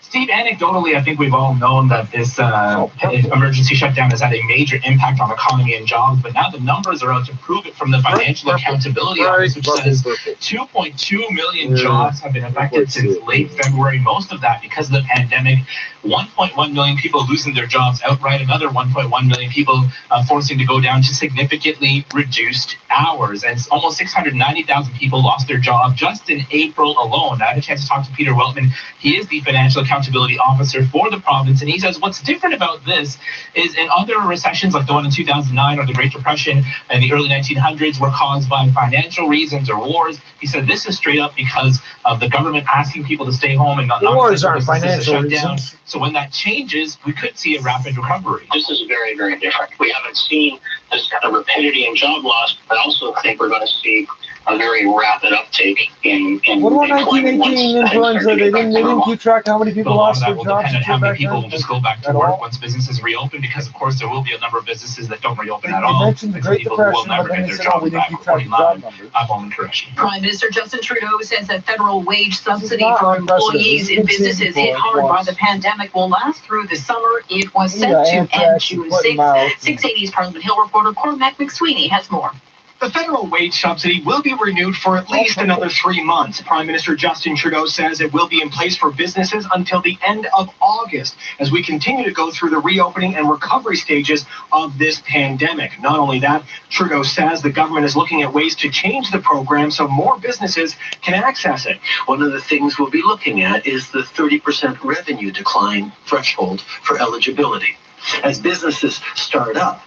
Steve, anecdotally, I think we've all known that this emergency shutdown has had a major impact on economy and jobs, but now the numbers are out to prove it from the Financial Accountability Office, which says 2.2 million jobs have been affected since late February, most of that because of the pandemic. 1.1 million people losing their jobs outright, another 1.1 million people forcing to go down to significantly reduced hours, and almost 690,000 people lost their job just in April alone. I had a chance to talk to Peter Weltman. He is the Financial Accountability Officer for the province, and he says what's different about this is in other recessions like the one in 2009 or the Great Depression in the early 1900s were caused by financial reasons or wars. He said this is straight up because of the government asking people to stay home and not wars aren't financial reasons. So when that changes, we could see a rapid recovery. This is very, very different. We haven't seen this kind of rapidity in job loss, but I also think we're going to see a very rapid uptake in what about 1918 influenza? They didn't keep track of how many people lost their will jobs. Depend on how many people will just go back to work once businesses reopen, because of course there will be a number of businesses that don't reopen at all. Mentioned the Great Depression, but then they said, "Oh, we didn't keep track of job numbers." Prime Minister Justin Trudeau says that federal wage subsidy for employees in businesses hit hard by the pandemic will last through the summer. It was set to end June 6th. 680's Parliament Hill reporter Cormac McSweeney has more. The federal wage subsidy will be renewed for at least another 3 months. Prime Minister Justin Trudeau says it will be in place for businesses until the end of August as we continue to go through the reopening and recovery stages of this pandemic. Not only that, Trudeau says the government is looking at ways to change the program so more businesses can access it. One of the things we'll be looking at is the 30% revenue decline threshold for eligibility. As businesses start up,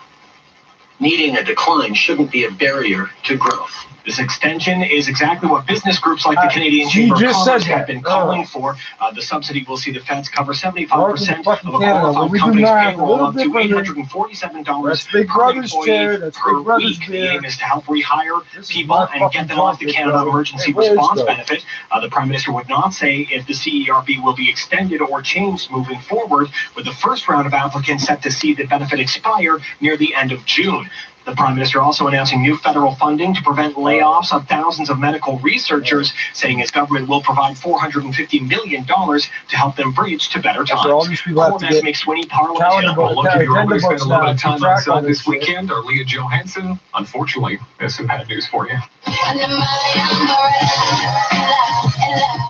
needing a decline shouldn't be a barrier to growth. This extension is exactly what business groups like the Canadian Chamber of Commerce have been calling for. The subsidy will see the feds cover 75% of a qualified company's payroll, up to $847 per employee per week. The aim is to help rehire people and get them off the Canada Emergency Response Benefit. The Prime Minister would not say if the CERB will be extended or changed moving forward, with the first round of applicants set to see the benefit expire near the end of June. The Prime Minister also announcing new federal funding to prevent layoffs of thousands of medical researchers, saying his government will provide $450 million to help them bridge to better times. Cormac McSweeney, Parliament Hill. Well, look, you already spent a little bit of time outside this weekend. Our Leah Johansson, unfortunately, has some bad news for you.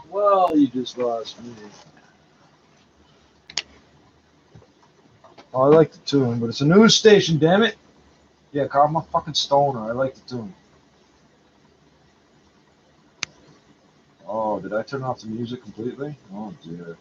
Well, you just lost me. Oh, I like the tune, but it's a news station, damn it. Yeah, God, I'm a fucking stoner. I like the tune. Oh, did I turn off the music completely? Oh, dear.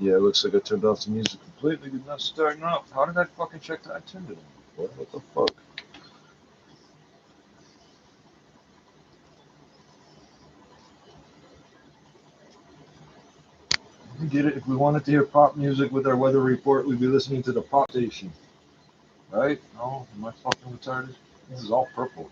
Yeah, it looks like I turned off the music completely. It's not starting up. How did I fucking check that I turned it on? What the fuck? We did it. If we wanted to hear pop music with our weather report, we'd be listening to the pop station. Right? No? Am I fucking retarded? This is all purple.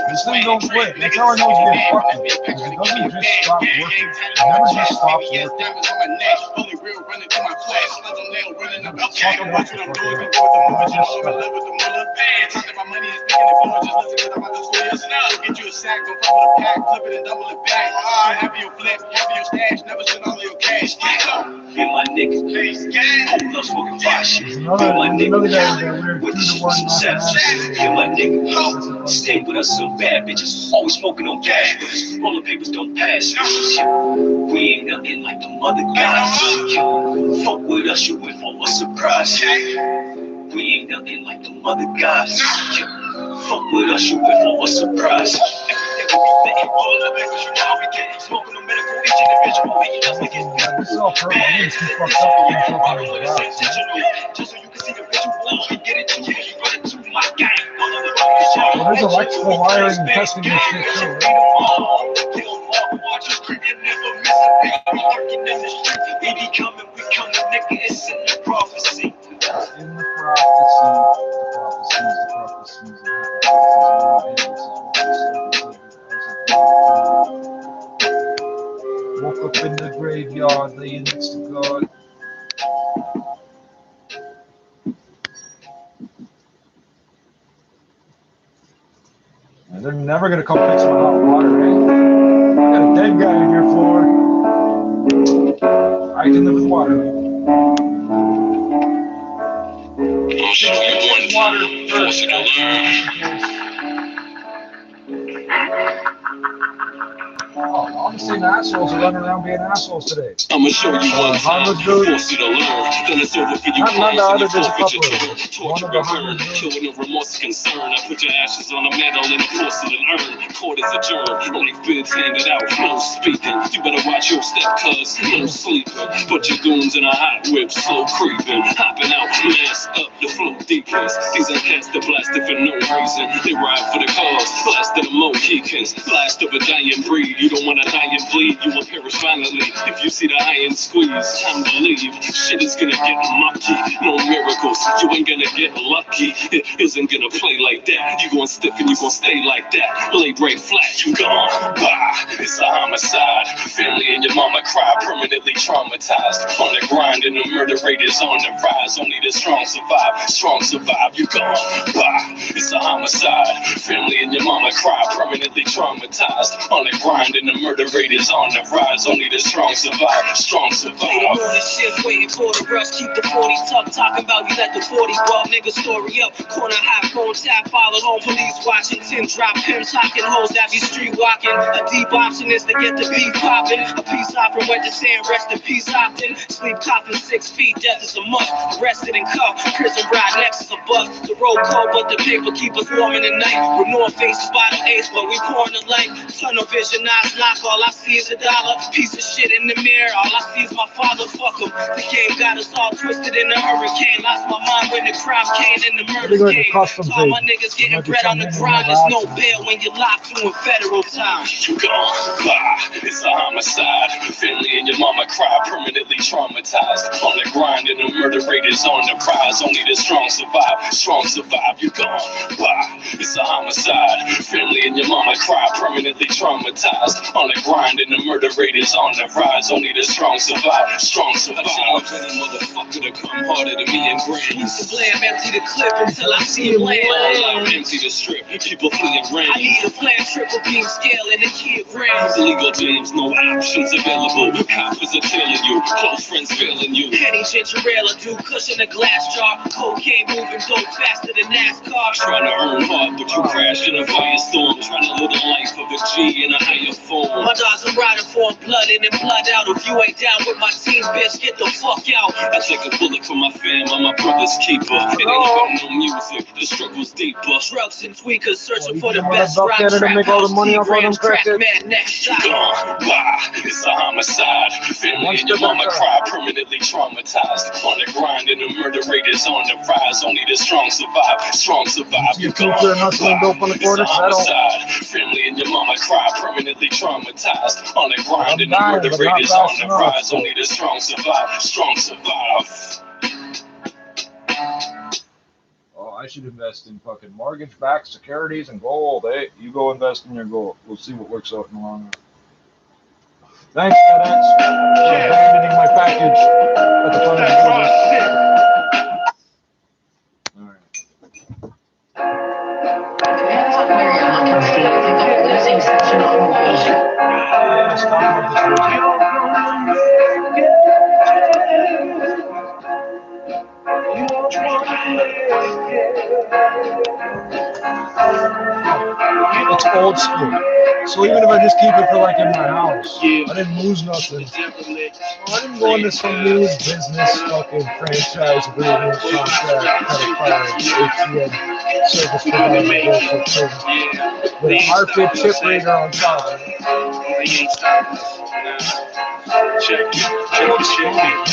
This thing don't quit. That's how I know it's getting fucking. Because it doesn't just stop working. It never just stops working. Get you a sack, don't fuck with a pack, flip it and double it back. Happy your flip, happy your stash, never spend all of your cash. Feel my niggas, hold up, smoking fire shit. Feel my niggas, with the shit some sense. Feel my niggas, stay with us some bad bitches, always smoking on cash. All the papers don't pass. We ain't nothing like the mother guys. Fuck with us, you win for a surprise. We ain't nothing like the mother guys. Fuck with us, you win for a surprise. All the papers, you know how we get. Smoking on medical, each individual, making us make it good. Just so you can see the visual, get it to you, you run it to my gang. Well, there's electrical wiring and testing this shit too, right? We be coming, nigga, it's in the prophecy. In the prophecies. Woke up in the graveyard, laying next to God. And they're never gonna come fix my hot water, right? Got a dead guy on your floor. I can live with water. I'll show you one water first. Oh, I'm seeing assholes running around being assholes today. I'ma show you one time, force you to learn. Then it's over for you. Not the other, there's a couple of them. One of the hundred. Killing the remorse concern. I put your ashes on a medal and a porcelain urn. Court is adjourned. Life bids handed out. No speaking. You better watch your step, cuz no sleeping. But your goons in a hot whip, slow creeping. Hopping out, mask up, the flow deepens. These are cats that blasted for no reason. They ride for the cause. Blasted the Mohicans. Blast of a dying breed. You don't wanna die and bleed. You will perish violently. If you see the iron squeeze, time to leave. Shit is gonna get mucky. No miracles. You ain't gonna get lucky. It isn't gonna play like that. You gon' stiff and you gon' stay like that. Laid right flat, you gone. Bah, it's a homicide. Family and your mama cry, permanently traumatized. On the grind and the murder rate is on the rise. Only the strong survive. Strong survive, you gone. Bah, it's a homicide. Family and your mama cry, permanently traumatized. On the grind and the murder rate is on the rise. Only the strong survive. Strong survive. Morning shift, waiting for the rush. Keep the 40 tucked. Talking about you let the 40 ball nigga story up. Corner hot phone tap, followed home. Police watching. 10 drop pimps, hocking hoes that be street walking. A deep option is to get the beat popping. A peace offering went to saying rest in peace often. Sleep coffin 6 feet, death is a must. Arrested and cuffed, prison ride next is a bus. The road cold, but the paper keep us warm in the night. With North Face bottle ace, but we pouring the light. Tunnel vision, eyes knock, all I see is a dollar. Piece of shit in the mirror, all I see is my father, fuck him. The game got us all twisted in the hurricane. Lost my mind when the crime came and the murders came. All my niggas getting bread on the grind. There's no bail when you're locked doing federal time. You gone, bah, it's a homicide. Family and your mama cry, permanently traumatized. On the grind and the murder rate is on the rise. Only the strong survive. Strong survive, you gone, bah, it's a homicide. Family and your mama cry, permanently traumatized. On the grind and the murder rate is on the rise. Only the strong survive. Strong survive. Any motherfucker to come harder than me and Grand. Used to blam, empty the clip until I see him land. Empty the strip, people fleeing grand. I need a plan, triple beam scale and a key of grams. Illegal jams, no options available. Coppers are tailing you, close friends failing you. Penny ginger ale, a dude cushion a glass jar. Cocaine moving dope faster than NASCAR. Trying to earn hard, but you crashed in a firestorm. Trying to live the life of a G in a higher form. My dogs are riding for blood in and blood out. If you ain't down with my team, bitch, get the fuck out. I take a bullet for my fam, I'm my brother's keeper. It ain't about no music, the struggle's deeper. Drugs and tweakers searching for the best rock trap house. Make all the money off of them crackheads. Man, next shot. It's a homicide. Family and your mama cry, permanently traumatized. On the grind and the murder rate is on the rise. Only the strong survive. Strong survive. You gone. It's a homicide. Family and your mama cry, permanently traumatized. On the grind and the murder rate is on the rise. Only the strong survive. Strong survive. Oh, I should invest in fucking mortgage-backed securities and gold. Hey, you go invest in your gold. We'll see what works out in the long run. Thanks, FedEx, for abandoning my package at the front of the border. It's old school. So even if I just keep it for like in my house, I didn't lose nothing. I didn't go into some new business fucking franchise agreement contract, credit card, ATM, service provider, with a hard-fit chip reader on top. Check it.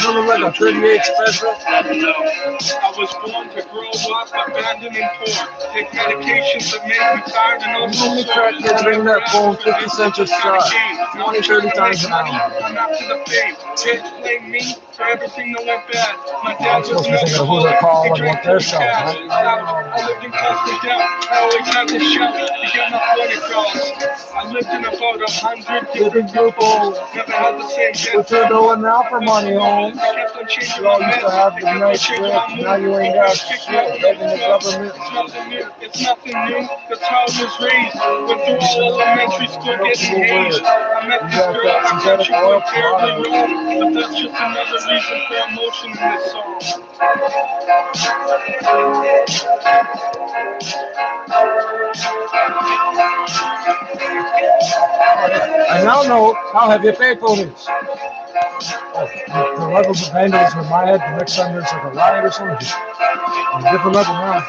You look like a 38 special. I was born to grow up, abandoned and poor. Take medications that make me tired and also Only crackheads ring that phone 50 cents a shot, 20, 30 times an hour. I'm after the fame. Kids blame me for everything that went bad. My dad was thinking of who they're calling and what they're selling, I lived in constant doubt. I always had to shout to get my point across. I lived in about 100 different groups. Never had the same death. What you're doing now for money, Holmes? I kept on changing You my all used to have the nice meds. grip, now you ain't got shit, begging the government. It's nothing new. That's how I was raised. Went through all elementary school getting hazed. I met this girl. I thought she went terribly wrong. But that's just another reason for emotion in this song. I now know how heavy a payphone is. The levels of vandalism in my head, the next time there's like a riot or something, just on a different level now.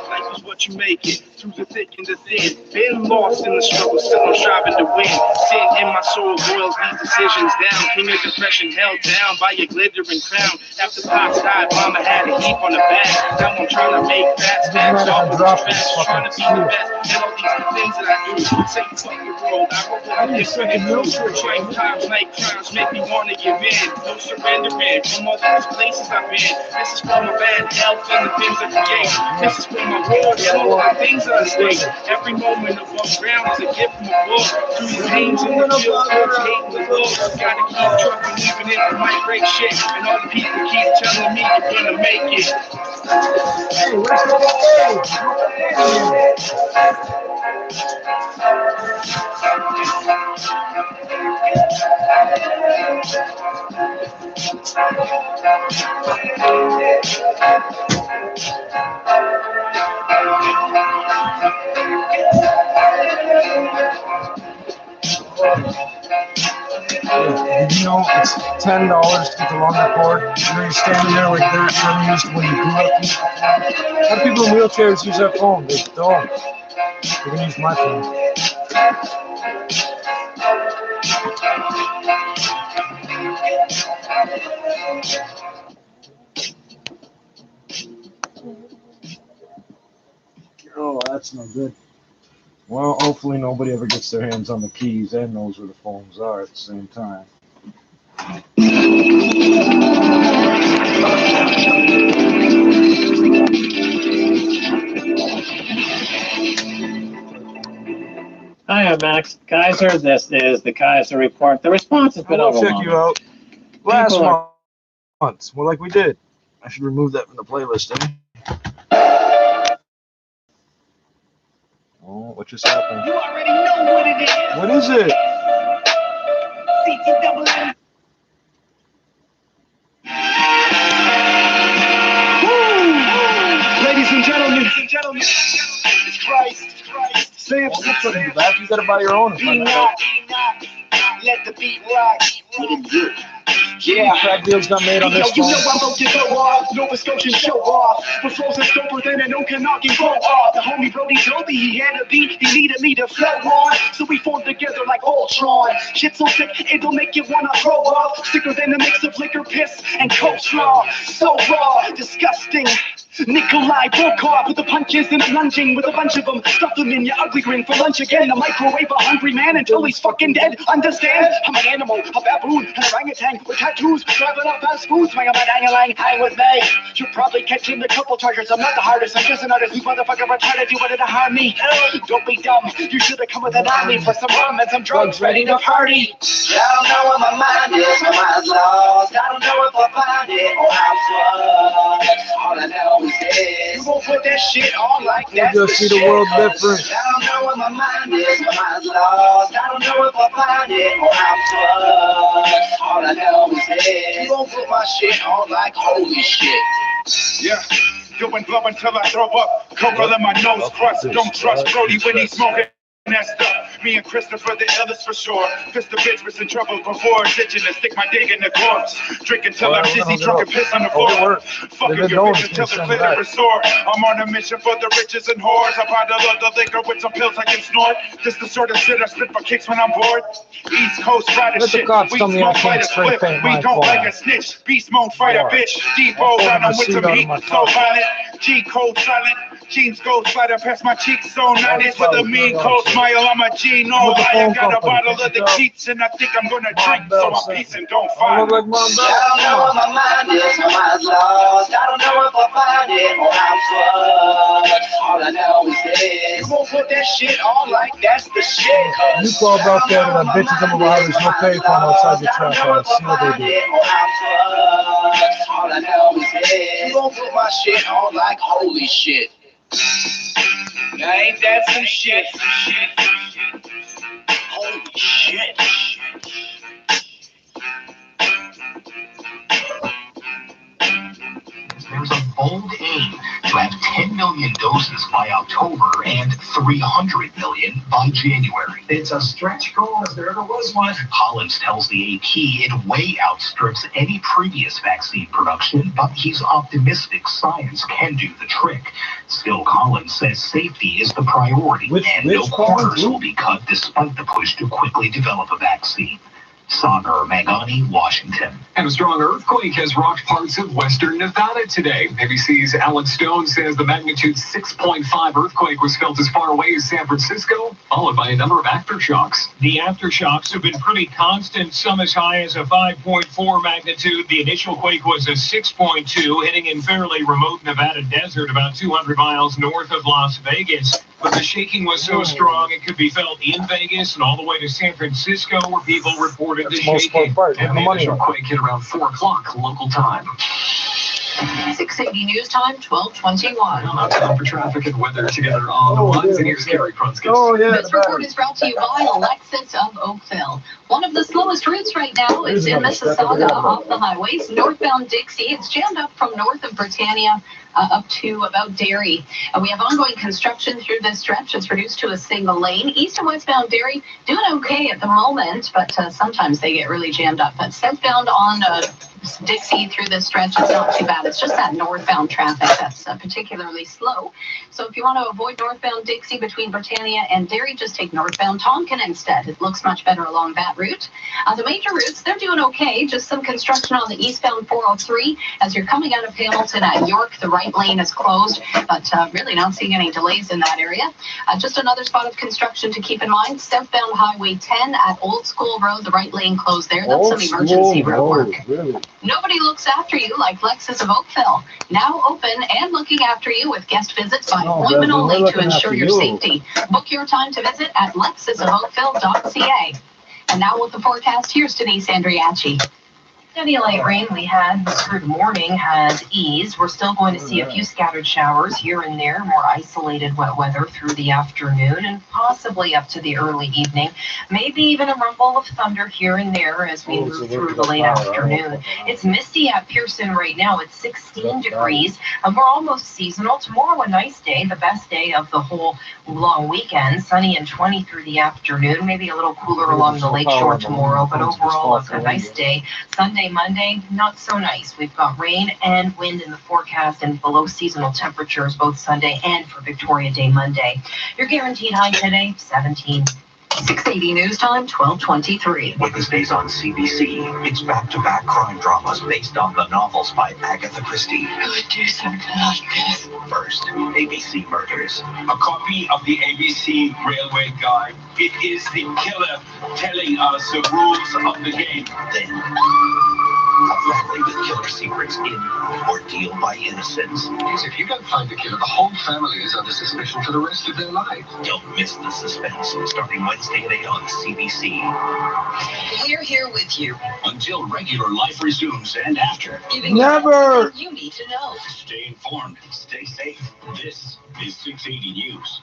Life is what you make it, through the thick and the thin. Been lost in the struggle, still I'm striving to win. Sin in my soul boils these decisions down. King of depression held down by your glittering crown. After Pac's died, mama had a heap on the back. Now I'm trying to make fast facts off of the facts. Trying to be the best, and all these things that I do. Say fuck the world, I roll with a different view. Trying times like crowns make me want to give in. No surrendering from all these places I've been. This is for my bad health and the things I create. This is for my world and all the things that I state. Every moment above ground is a gift from above. Through the pains and the guilt, hating the love. Gotta keep trucking even if it might break shit. And all the people keep telling me you're gonna make it. Hey, where's the You know, it's $10 to get the longer cord. You're standing there like they're used when you grew up. A lot of people in wheelchairs use that phone. They don't. They're gonna use my phone. Oh, that's no good. Well, hopefully nobody ever gets their hands on the keys and knows where the phones are at the same time. Hi, I'm Max Kaiser. This is the Kaiser Report. The response has been overwhelming. I'll check you out. Last month. Well, like we did. I should remove that from the playlist, eh? Oh, what just happened? You already know what it is. What is it? CTWM. Ladies and gentlemen, it's Christ. Sam, you gotta buy your own. Let the beat rock. Yeah, track deals got made on this you know I'm about to go off, Nova Scotian show off. We're frozen scoper than an Okanagan go off. The homie Brody told me he had a beat, he needed me to flow on. So we formed together like Ultron. Shit so sick, it'll make you wanna throw up. Sicker than a mix of liquor, piss, and coleslaw. So raw, disgusting. Nikolai Volkov with the punches and I'm lunging with a bunch of them. Stuff them in your ugly grin for lunch again. A microwave a hungry man until he's fucking dead. Understand? I'm an animal, a baboon, an orangutan with tattoos. Driving up fast food, swing a dang-a-lang, hang with me. You're probably catching a couple chargers. I'm not the hardest, I'm just an artist. You motherfucker retarded, you wanted to harm me. Don't be dumb, you should have come with an army for some rum and some drugs ready to party. I don't know where my mind is, my mind's lost. I don't know if I find it or how it's all I know. You won't put that shit on like that. You'll see the world different. I don't know where my mind is, my mind's lost. I don't know if I find it or how it's all I know is this. You won't put my shit on like holy shit. Yeah. Doing blow until I throw up. Cocoa in my nose crust. Don't trust Brody when he's smoking. That stuff. Me and Christopher the illest for sure. Fist the bitch was in trouble before. Ditching to stick my dick in the corpse. Drinking till I'm dizzy, drunk and piss on the floor. Fucking your bitch until the glitter is sore. I'm on a mission for the riches and whores. I bottle of the liquor with some pills I can snort. This the sort of shit I spit for kicks when I'm bored. East Coast rider shit. We smoke fight a flip. We don't like a snitch. Beast mode fight a bitch. Depot running with some heat. So violent. G code silent. Jeans go sliding past my cheeks, so 90s with a mean cold smile. I'm a Gino. I got a bottle of the cheats, and I think I'm gonna drink, so I'm peacing, don't fight. I don't know where my mind is, my mind's lost. I don't know if I find it or how it's all I know is this. You won't put that shit on like that's the shit. You call out there and bitches them about there's no payphone outside your trap house. See what they do. All I know is this. You won't put my shit on like holy shit. Now ain't that some shit? Holy shit. There's a bold aim to have 10 million doses by October and $300 million by January. It's a stretch goal if there ever was one. Collins tells the AP it way outstrips any previous vaccine production, but he's optimistic science can do the trick. Still, Collins says safety is the priority, and no corners will be cut despite the push to quickly develop a vaccine. Sagar Magani, Washington. And a strong earthquake has rocked parts of western Nevada today. ABC's Alex Stone says the magnitude 6.5 earthquake was felt as far away as San Francisco, followed by a number of aftershocks. The aftershocks have been pretty constant, some as high as a 5.4 magnitude. The initial quake was a 6.2, hitting in fairly remote Nevada desert about 200 miles north of Las Vegas. But the shaking was so strong it could be felt in Vegas and all the way to San Francisco, where people reported the shaking. And the initial quake hit around 4 o'clock local time. 680 News Time, 12:21. Now time for traffic and weather together on the ones. And here's Gary Prunskis. This report is brought to you by Lexus of Oakville. One of the slowest routes right now is in Mississauga off the highways, northbound Dixie. It's jammed up from north of Britannia up to about Derry. We have ongoing construction through this stretch. It's reduced to a single lane. East and westbound Derry doing okay at the moment, but sometimes they get really jammed up. But southbound on Dixie through this stretch, it's not too bad. It's just that northbound traffic that's particularly slow. So if you want to avoid northbound Dixie between Britannia and Derry, just take northbound Tonkin instead. It looks much better along that route. The major routes, they're doing okay. Just some construction on the eastbound 403 as you're coming out of Hamilton at York. The right lane is closed, but really not seeing any delays in that area. Just another spot of construction to keep in mind, southbound Highway 10 at Old School Road, the right lane closed there. That's some emergency road work. Really? Nobody looks after you like Lexus of Oakville. Now open and looking after you with guest visits by appointment only to ensure your safety. Book your time to visit at lexusofoakville.ca. And now with the forecast, here's Denise Andriachi. Steady light rain we had through the morning has eased. We're still going to see a few scattered showers here and there, more isolated wet weather through the afternoon and possibly up to the early evening. Maybe even a rumble of thunder here and there as we move through the late afternoon. It's misty at Pearson right now. It's 16 degrees and we're almost seasonal. Tomorrow a nice day, the best day of the whole long weekend. Sunny and 20 through the afternoon. Maybe a little cooler along the lakeshore tomorrow, but overall a nice day. Sunday, Monday, not so nice. We've got rain and wind in the forecast and below seasonal temperatures both Sunday and for Victoria Day Monday. Your guaranteed high today, 17. 680 News Time, 12:23. Wednesdays on CBC. It's back-to-back crime dramas based on the novels by Agatha Christie. Who would do something like this? First, ABC Murders. A copy of the ABC Railway Guide. It is the killer telling us the rules of the game. Then, a family with killer secrets in Ordeal by Innocence. If you don't find the killer, the whole family is under suspicion for the rest of their lives. Don't miss the suspense, starting Wednesday at 8 on CBC. We're here with you Until regular life resumes and after. giving you everything you need to know. Stay informed. Stay safe. This is 680 News.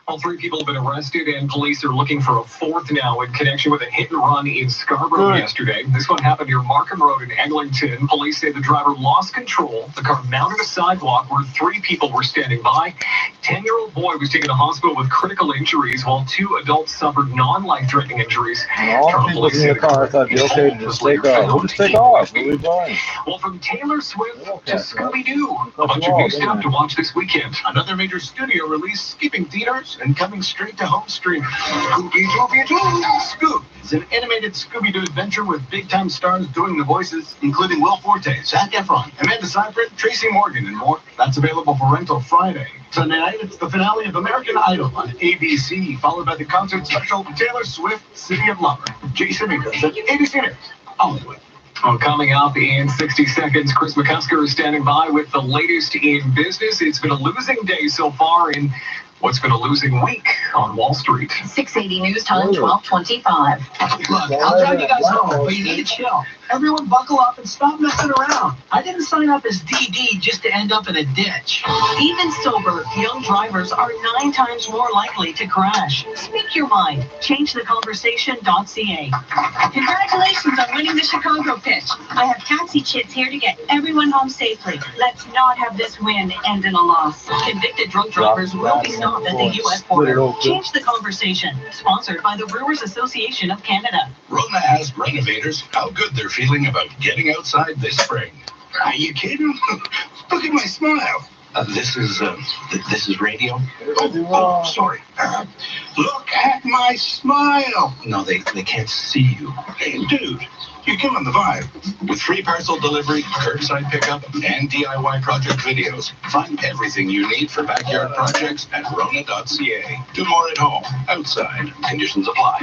All 3 people have been arrested, and police are looking for a 4th now in connection with a hit-and-run in Scarborough yesterday. This one happened near Markham Road in Eglinton. Police say the driver lost control. The car mounted a sidewalk where 3 people were standing by. 10-year-old boy was taken to hospital with critical injuries, while 2 adults suffered non-life-threatening injuries. All people in the car thought it'd be okay to just take off. We'll just take off. We'll be fine. Well, from Taylor Swift to Scooby-Doo, a bunch of new stuff to watch this weekend. Another major studio release skipping theaters and coming straight to home stream. Scooby-Doo! Scoob is an animated Scooby-Doo adventure with big-time stars doing the voices, including Will Forte, Zac Efron, Amanda Seyfried, Tracy Morgan, and more. That's available for rental Friday. Sunday night, it's the finale of American Idol on ABC, followed by the concert special Taylor Swift, City of Lover. Jason Akers at ABC News, Hollywood. Oh, coming up in 60 seconds, Chris McCusker is standing by with the latest in business. It's been a losing day so far in what's been a losing week on Wall Street. 680 News Time, 12:25. Look, I'll drive you guys home, but you need to chill. Everyone buckle up and stop messing around. I didn't sign up as DD just to end up in a ditch. Even sober, young drivers are 9 times more likely to crash. Speak your mind. ChangeTheConversation.ca. Congratulations on winning the Chicago pitch. I have taxi chits here to get everyone home safely. Let's not have this win end in a loss. Convicted drunk drivers will be stopped at the U.S. border. Change the Conversation. Sponsored by the Brewers Association of Canada. Rona asked renovators how good they're feeling about getting outside this spring. Are you kidding? Look at my smile. This is radio. Oh, sorry. Look at my smile. No, they can't see you. Hey, dude, you're killing the vibe. With free parcel delivery, curbside pickup, and DIY project videos, find everything you need for backyard projects at Rona.ca. Do more at home, outside. Conditions apply.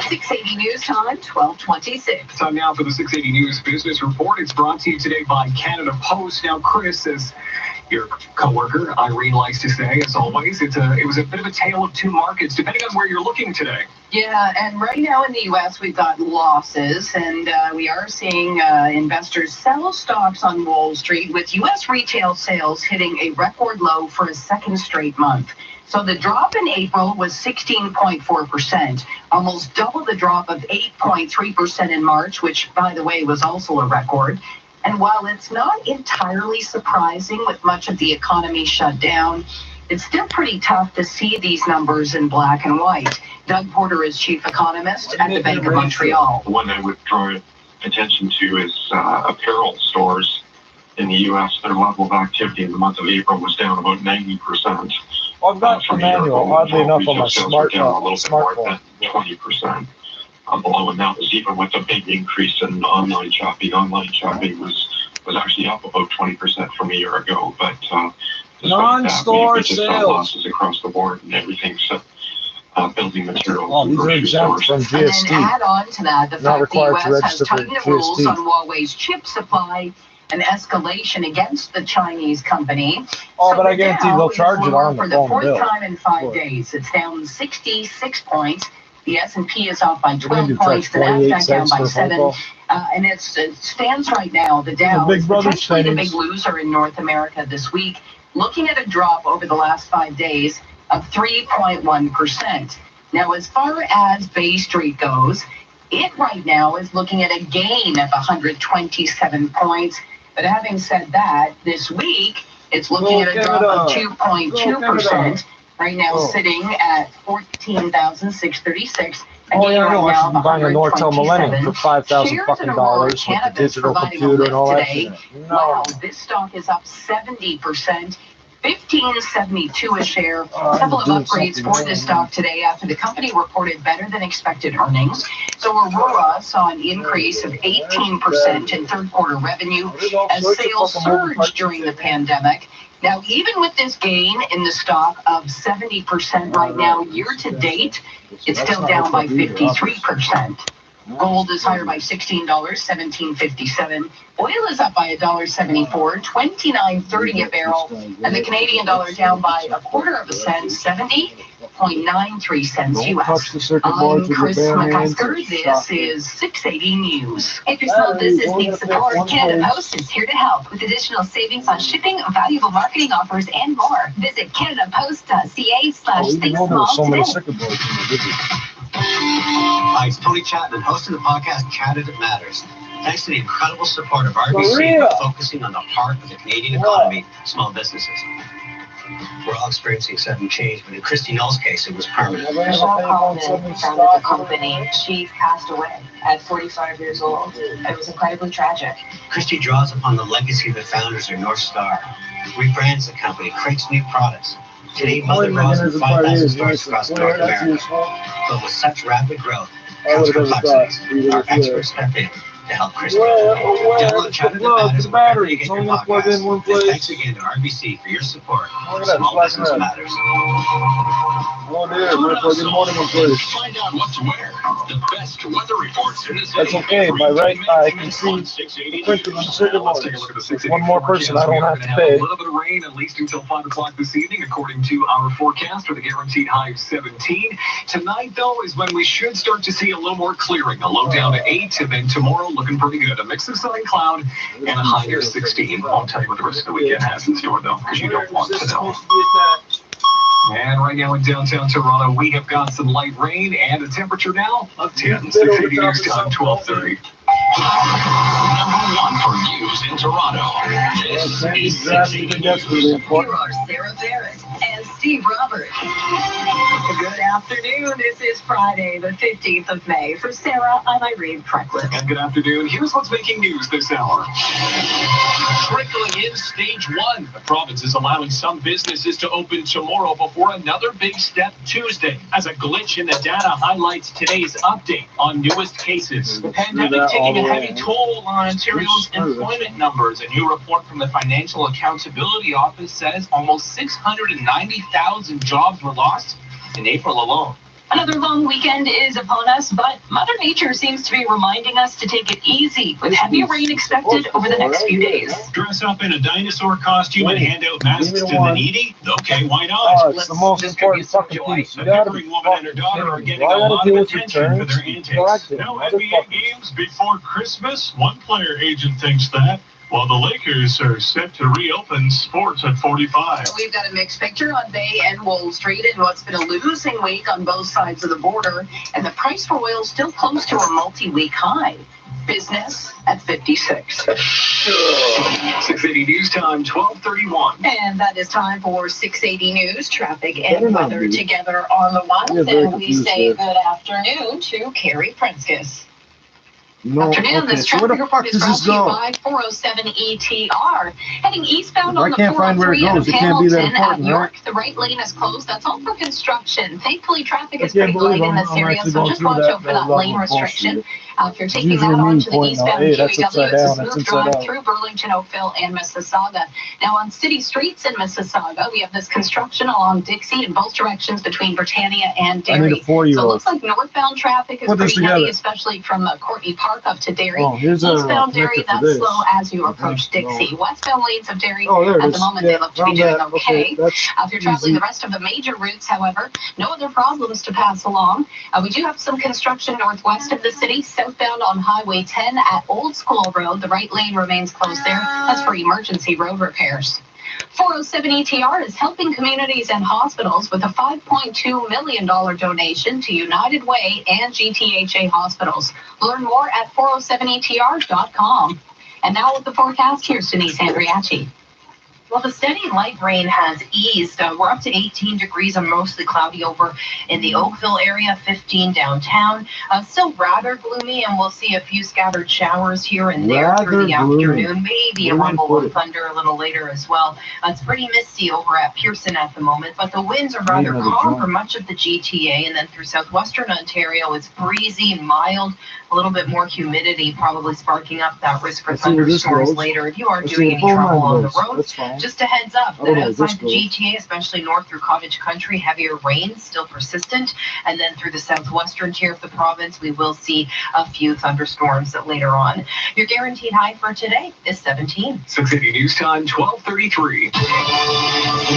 680 News Time, 12:26. Time now for the 680 News Business Report. It's brought to you today by Canada Post. Now, Chris, as your coworker Irene likes to say, as always, it was a bit of a tale of two markets, depending on where you're looking today. Yeah, and right now in the U.S. we've got losses, and we are seeing investors sell stocks on Wall Street, with U.S. retail sales hitting a record low for a second straight month. So the drop in April was 16.4%, almost double the drop of 8.3% in March, which, by the way, was also a record. And while it's not entirely surprising with much of the economy shut down, it's still pretty tough to see these numbers in black and white. Doug Porter is chief economist at the Bank of Montreal. One I would draw attention to is apparel stores in the U.S. Their level of activity in the month of April was down about 90%. I've got the manual, oddly enough, on my smartphone. 20%. Below, and that was even with a big increase in online shopping. Online shopping was actually up about 20% from a year ago, but non-store sales losses across the board and everything. So building materials. Oh, these are exempt from GST. And then add on to that the fact the U.S. has tightened the rules on Huawei's chip supply, an escalation against the Chinese company. Oh, but I guarantee they'll charge it on the phone bill. For the fourth time in 5 days, it's down 66 points. The S&P is off by 12 points, the Nasdaq down by 7, and it stands right now, the Dow is potentially the big loser in North America this week, looking at a drop over the last 5 days of 3.1%. Now, as far as Bay Street goes, it right now is looking at a gain of 127 points, but having said that, this week, it's looking at a drop of 2.2%. Right now, sitting at 14,636. Oh yeah, I know. I should be buying a Nortel Millennium for $5,000 fucking dollars with the digital computer and all that shit. No. Wow, this stock is up 70%. $15.72 a share. A couple of upgrades for this stock today after the company reported better than expected earnings. So Aurora saw an increase of 18% in third quarter revenue as sales surged during the pandemic. Now, even with this gain in the stock of 70% right now, year to date, it's still down by 53%. Gold is higher by $16, $17.57. Oil is up by $1.74, $29.30 a barrel, and the Canadian dollar down by a quarter of a cent, 70.93 cents US. I'm Chris McCusker. This is 680 News. If your small business needs support, Canada Post is here to help with additional savings on shipping, valuable marketing offers, and more. Visit CanadaPost.ca/thinksmall today. Hi, it's Tony Chapman, host of the podcast Canada Matters. Thanks to the incredible support of RBC for focusing on the heart of the Canadian economy, small businesses. We're all experiencing sudden change, but in Christy Null's case, it was permanent. Michelle Coleman founded the company. She passed away at 45 years old. It was incredibly tragic. Christy draws upon the legacy of the founders, her North Star, rebrands the company, creates new products. Today, Mother draws in 5,000 stores across North America. But with such rapid growth comes complexities. Our experts step in to help Christy. Download Canada Matters wherever you get your podcasts. And thanks again to RBC for your support of Small Business Matters. Oh dear, good morning, please. Find out what to wear. The best weather reports in the city. That's okay. My right eye can see the printing on the circuit board. One more person, I don't have to pay. A little bit of rain at least until 5 o'clock this evening, according to our forecast, with a guaranteed high of 17. Tonight, though, is when we should start to see a little more clearing. A low down to 8, and then tomorrow looking pretty good. A mix of sun and cloud and a high near 16. Won't tell you what the rest of the weekend has in store, though, because you don't want to know. And right now in downtown Toronto, we have got some light rain and a temperature now of 10. 680 news time, 12:30. Number one for news in Toronto. This is 680 News. Here are Sarah Barrett and Steve Robert. Good afternoon. This is Friday, the 15th of May. For Sarah, I'm Irene Precklett. And good afternoon. Here's what's making news this hour. Trickling in stage 1. The province is allowing some businesses to open tomorrow before another big step Tuesday, as a glitch in the data highlights today's update on newest cases. The pandemic taking a heavy toll on Ontario's employment numbers. A new report from the Financial Accountability Office says almost 690,000 jobs were lost in April alone. Another long weekend is upon us, but Mother Nature seems to be reminding us to take it easy, with heavy rain expected over the next few days. Dress up in a dinosaur costume and hand out masks to the needy? Okay, why not? It's the most important fucking piece. A bickering woman and her daughter are getting a lot of attention for their antics. No NBA games before Christmas? One player agent thinks that. While the Lakers are set to reopen sports at 45. We've got a mixed picture on Bay and Wall Street in what's been a losing week on both sides of the border, and the price for oil still close to a multi-week high. Business at 56. 680 news time, 12:31. And that is time for 680 News, traffic and weather together on the one. And we say good afternoon to Carrie Prenskus. No, Afternoon, okay. this So where traffic the report fuck is does brought this to you go? by 407 ETR. Heading eastbound I on the can't find where it 403 goes. in It can't be that Hamilton at important, York. right? The right lane is closed. That's all for construction. Thankfully, traffic is I can't pretty light believe in this I'm area, actually so going just through watch that out for that level lane of bullshit. restriction. If you're taking Usually that mean onto the point now. eastbound Hey, that's QEW, upside it's a down. That's smooth inside drive out. through Burlington, Oakville, and Mississauga. Now on city streets in Mississauga, we have this construction along Dixie in both directions between Britannia and I need Derry. a So it 4-year-old. looks like northbound traffic is Put this pretty heavy, together. especially from Courtney Park up to Derry. Oh, here's a Eastbound Derry, connector for that's this. slow as you approach Okay, Dixie. Westbound lanes of Derry, Oh, there it at is. the moment, Yeah, they look to be found doing that. okay. That's If you're traveling easy. the rest of the major routes, however, no other problems to pass along. We do have some construction northwest of the city, southbound on Highway 10 at Old School Road. The right lane remains closed there. That's for emergency road repairs. 407 ETR is helping communities and hospitals with a $5.2 million donation to United Way and GTHA hospitals. Learn more at 407etr.com. And now with the forecast, here's Denise Andriachi. Well, the steady light rain has eased. We're up to 18 degrees and mostly cloudy over in the Oakville area, 15 downtown. Still rather gloomy, and we'll see a few scattered showers here and there through the afternoon. Maybe a rumble of thunder a little later as well. It's pretty misty over at Pearson at the moment, but the winds are rather calm for much of the GTA, and then through southwestern Ontario, it's breezy and mild. A little bit more humidity, probably sparking up that risk for thunderstorms later. If you are doing any travel on the road, just a heads up that outside the GTA, especially north through Cottage Country, heavier rains still persistent. And then through the southwestern tier of the province, we will see a few thunderstorms later on. Your guaranteed high for today is 17. 680 news time, 12:33.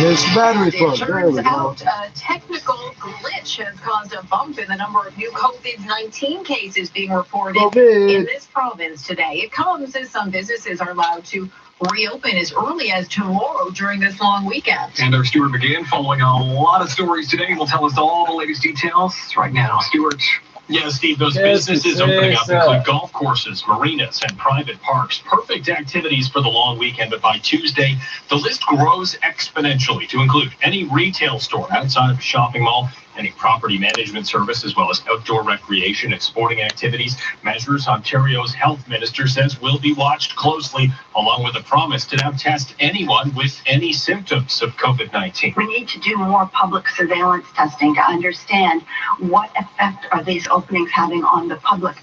There's the battery It plug. There turns we go. out a technical glitch has caused a bump in the number of new COVID-19 cases being reported in this province today. It comes as some businesses are allowed to reopen as early as tomorrow during this long weekend. And our Stuart McGann, following a lot of stories today, will tell us all the latest details right now. Stuart. Yeah, Steve, those businesses opening up include golf courses, marinas, and private parks. Perfect activities for the long weekend, but by Tuesday, the list grows exponentially to include any retail store outside of a shopping mall, any property management service, as well as outdoor recreation and sporting activities. Measures Ontario's health minister says will be watched closely, along with a promise to now test anyone with any symptoms of COVID-19. We need to do more public surveillance testing to understand what effect are these openings having on the public.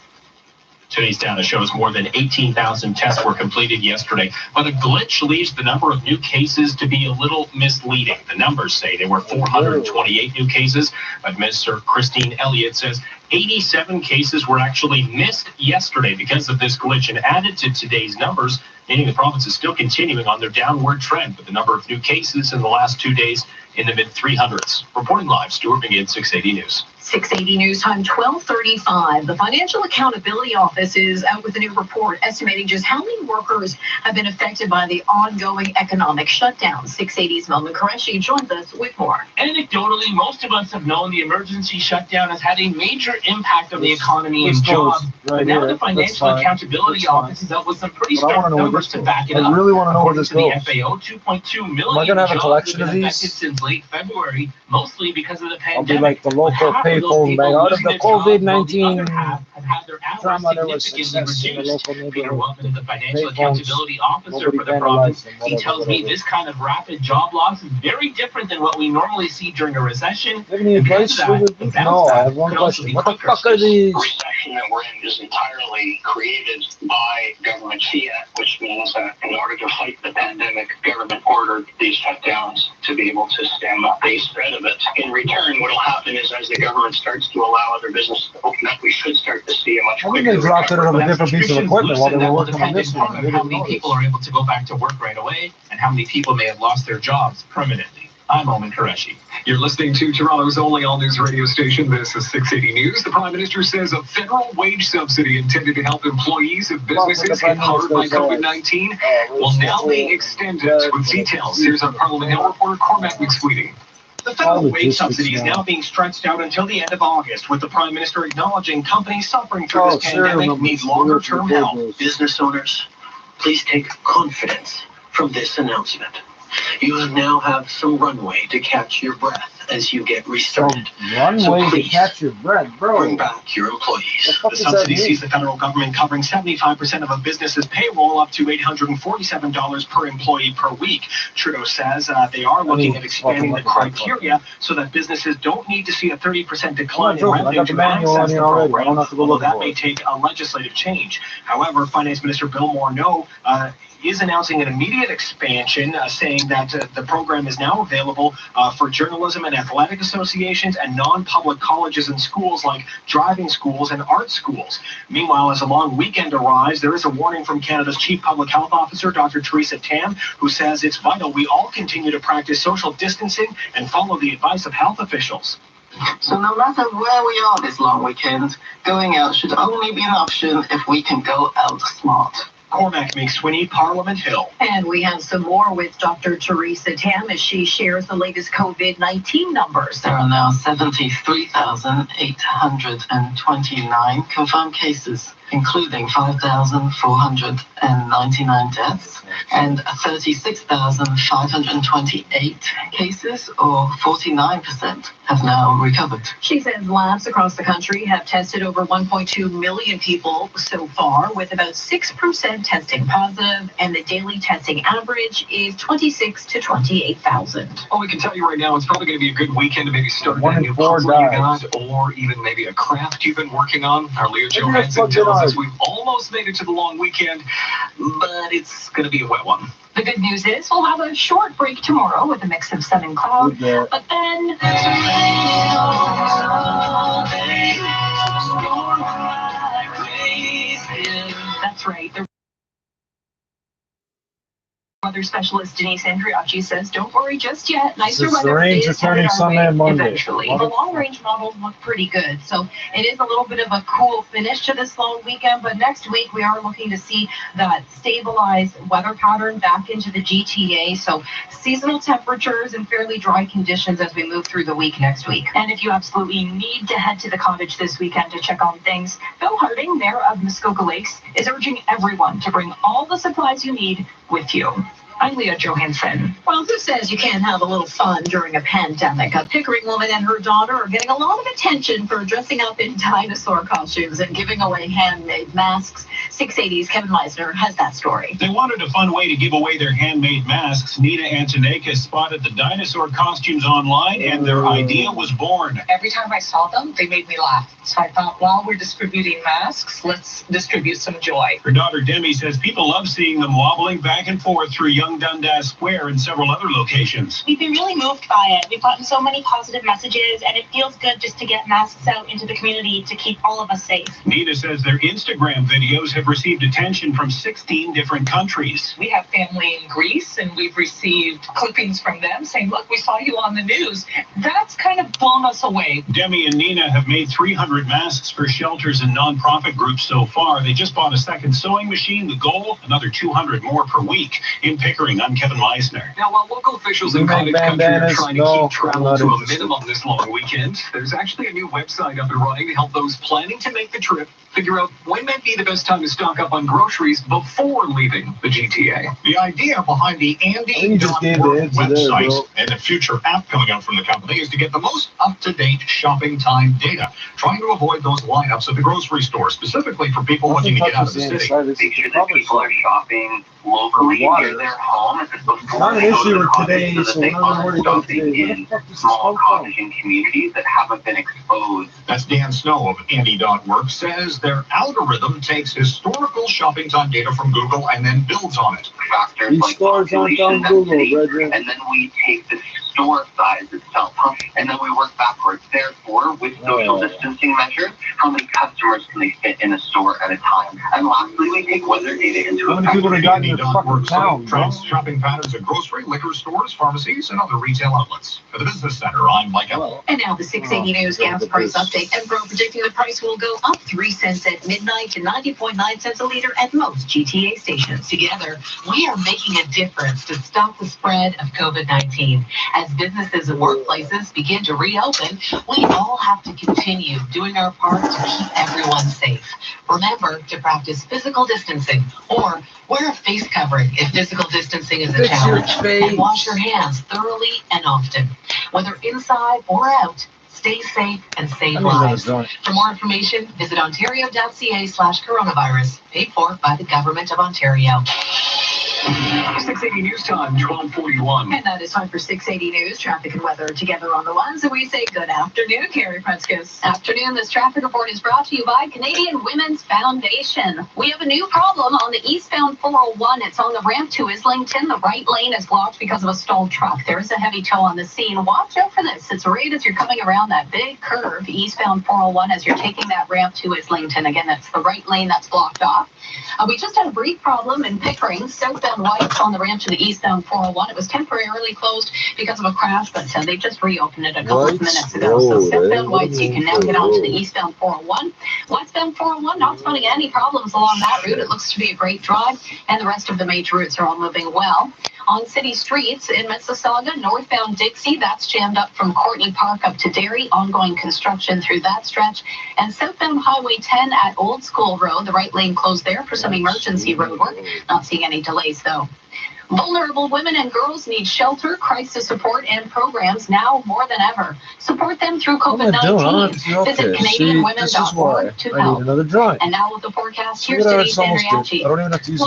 Today's data shows more than 18,000 tests were completed yesterday, but a glitch leaves the number of new cases to be a little misleading. The numbers say there were 428 new cases, but Minister Christine Elliott says 87 cases were actually missed yesterday because of this glitch and added to today's numbers, meaning the province is still continuing on their downward trend with the number of new cases in the last 2 days in the mid-300s. Reporting live, Stuart McGinn, 680 News. 680 News Time, 12:35. The Financial Accountability Office is out with a new report estimating just how many workers have been affected by the ongoing economic shutdown. 680's Melvin Qureshi joins us with more. Anecdotally, most of us have known the emergency shutdown has had a major impact on the economy and jobs. But now the Financial Accountability Office is out with some pretty stark numbers to back it up. I really want to know where this goes. The FAO, 2.2 million Am I gonna have a collection jobs of have been these? affected since late February, mostly because of the I'll be pandemic. like the local payphone bag. Out of the COVID-19 trauma, there was significantly success in the reduced. local Peter neighborhood. Wellman is the Financial Payphones, Accountability Officer nobody for the vandalized province. them, He whatever, tells me whatever. this kind of rapid job loss is very different than what we normally see during a recession. Have any And because advice of for that, the the bounce No, I back have one could also question. be What the quicker. fuck are these? recession that we're in is entirely created by government fiat, which means that in order to fight the pandemic, government ordered these shutdowns to be able to stem up the spread of it. In return, what will happen is as the government starts to allow other businesses to open up, we should start to see a much I think quicker they dropped it out of a different piece of Restrictions equipment while they loosened, were that will working on depend this in one. part I on didn't how many notice. people are able to go back to work right away and how many people may have lost their jobs permanently. I'm Omen Qureshi. You're listening to Toronto's only all-news radio station. This is 680 News. The Prime Minister says a federal wage subsidy intended to help employees of businesses hit hard by COVID-19 will now be extended. With details, here's our Parliament Hill reporter Cormac McSweeney. The federal wage subsidy is now being stretched out until the end of August, with the Prime Minister acknowledging companies suffering through this pandemic need longer-term help. Business owners, please take confidence from this announcement. You now have some runway to catch your breath as you get restarted. Runway to please, catch your breath, bro. bring back your employees. The subsidy sees the federal government covering 75% of a business's payroll, up to $847 per employee per week. Trudeau says they are looking at expanding the criteria so that businesses don't need to see a 30% decline in revenue to access the program, although that may take a legislative change. However, Finance Minister Bill Morneau is announcing an immediate expansion, saying that the program is now available for journalism and athletic associations and non-public colleges and schools like driving schools and art schools. Meanwhile, as a long weekend arrives, there is a warning from Canada's Chief Public Health Officer, Dr. Theresa Tam, who says it's vital we all continue to practice social distancing and follow the advice of health officials. So no matter where we are this long weekend, going out should only be an option if we can go out smart. Cormac McSweeney, Parliament Hill. And we have some more with Dr. Theresa Tam as she shares the latest COVID-19 numbers. There are now 73,829 confirmed cases, including 5,499 deaths and 36,528 cases, or 49%, have now recovered. She says labs across the country have tested over 1.2 million people so far, with about 6% testing positive, and the daily testing average is 26 to 28,000. Well, we can tell you right now, it's probably going to be a good weekend to maybe start a new puzzle you got, or even maybe a craft you've been working on. Our Leah Johansson tells us we've almost made it to the long weekend, but it's going to be a wet one. The good news is we'll have a short break tomorrow with a mix of sun and cloud, but then... That's right. Weather specialist Denise Andriacci says, don't worry just yet. Nicer weather rain's is returning headed our Sunday way and Monday. eventually. The long-range models look pretty good, so it is a little bit of a cool finish to this long weekend, but next week we are looking to see that stabilized weather pattern back into the GTA, so seasonal temperatures and fairly dry conditions as we move through the week next week. And if you absolutely need to head to the cottage this weekend to check on things, Bill Harding, mayor of Muskoka Lakes, is urging everyone to bring all the supplies you need with you. I'm Leah Johansson. Well, who says you can't have a little fun during a pandemic? A Pickering woman and her daughter are getting a lot of attention for dressing up in dinosaur costumes and giving away handmade masks. 680's Kevin Meisner has that story. They wanted a fun way to give away their handmade masks. Nina Antonakis spotted the dinosaur costumes online, and their idea was born. Every time I saw them, they made me laugh. So I thought, while we're distributing masks, let's distribute some joy. Her daughter Demi says people love seeing them wobbling back and forth through Young Dundas Square and several other locations. We've been really moved by it. We've gotten so many positive messages, and it feels good just to get masks out into the community to keep all of us safe. Nina says their Instagram videos have received attention from 16 different countries. We have family in Greece, and we've received clippings from them saying, look, we saw you on the news. That's kind of blown us away. Demi and Nina have made 300 masks for shelters and nonprofit groups so far. They just bought a second sewing machine. The goal, another 200 more per week. In Pickering, I'm Kevin Meisner. Now, while local officials in cottage country are trying to keep travel to a minimum this long weekend, there's actually a new website up and running to help those planning to make the trip figure out when might be the best time to stock up on groceries before leaving the GTA. The idea behind the Andy.work website and the future app coming out from the company is to get the most up-to-date shopping time data, trying to avoid those lineups at the grocery store, specifically for people looking to get out of the city. Make sure that people are shopping locally near their home before Not an they go issue to with the today, province, so so that they we're not aren't worried about shopping today. in small cottaging communities that haven't been exposed. That's Dan Snow of Andy.work, says their algorithm takes historical shopping time data from Google and then builds on it. Factors like population density, and then we take the store size itself, and then we work backwards. Therefore, with social distancing measures, how many customers can they fit in a store at a time? And lastly, we take weather data into account. How many people have gotten in your fucking town, Tracks shopping patterns at grocery, liquor stores, pharmacies, and other retail outlets. For the Business Center, I'm Mike Ellel. And now the 680 News gas price update. Enpro predicting the price will go up 3 cents at midnight to 90.9 cents a liter at most GTA stations. Together, we are making a difference to stop the spread of COVID-19. As businesses and workplaces begin to reopen, we all have to continue doing our part to keep everyone safe. Remember to practice physical distancing or wear a face covering if physical distancing is a challenge. And wash your hands thoroughly and often. Whether inside or out, stay safe and save lives. For more information, visit ontario.ca/coronavirus, paid for by the Government of Ontario. 680 News Time, 12:41. And that is time for 680 News, traffic and weather together on the ones. And we say good afternoon, Carrie Prenskus. Afternoon, this traffic report is brought to you by Canadian Women's Foundation. We have a new problem on the eastbound 401. It's on the ramp to Islington. The right lane is blocked because of a stalled truck. There is a heavy tow on the scene. Watch out for this. It's right as you're coming around that big curve, eastbound 401, as you're taking that ramp to Islington. Again, that's the right lane that's blocked off. We just had a brief problem in Pickering, southbound White's on the ramp to the eastbound 401. It was temporarily closed because of a crash, but they just reopened it a couple of minutes ago. So southbound White's, you can now get onto the eastbound 401. Westbound 401, not spotting any problems along that route. It looks to be a great drive, and the rest of the major routes are all moving well. On city streets in Mississauga, northbound Dixie, that's jammed up from Courtney Park up to Derry, ongoing construction through that stretch. And southbound Highway 10 at Old School Road, the right lane closed there for some emergency road work. Not seeing any delays though. Vulnerable women and girls need shelter, crisis support, and programs now more than ever. Support them through COVID-19. Visit CanadianWomen.org to help. And now with the forecast, here's Denise Andriachi. Well,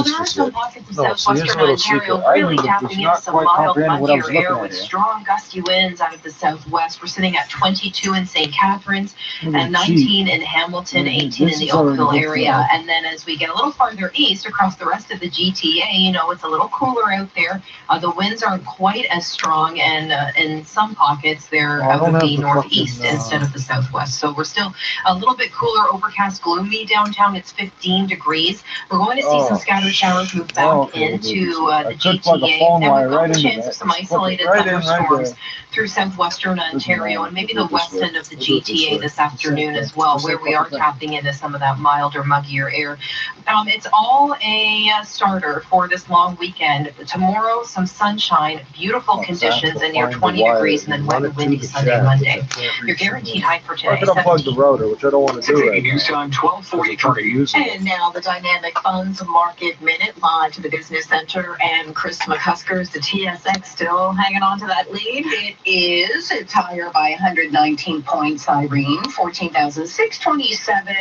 there are some pockets of southwestern Ontario really tapping into some mild, muggier air with strong gusty winds out of the southwest. We're sitting at 22 in St. Catharines and 19 in Hamilton, 18 in the Oakville area. And then as we get a little farther east across the rest of the GTA, you know, it's a little cooler out there. The winds aren't quite as strong, and in some pockets they're out of the northeast instead of the southwest. So we're still a little bit cooler, overcast, gloomy downtown. It's 15 degrees. We're going to see some scattered showers move back into the GTA, and we've got a chance of some isolated thunderstorms through southwestern Ontario and maybe the west end of the GTA this afternoon as well, where we are tapping into some of that milder, muggier air. It's all a starter for this long weekend. tomorrow, some sunshine, beautiful conditions, and near 20 degrees, and then wet and windy Sunday, Monday. Your guaranteed high for today. I can unplug the router, which I don't want to do right News time 12:43. And now the Dynamic Funds Market Minute live to the Business Center, and Chris McCuskers, the TSX still hanging on to that lead. It's higher by 119 points, Irene, 14,627.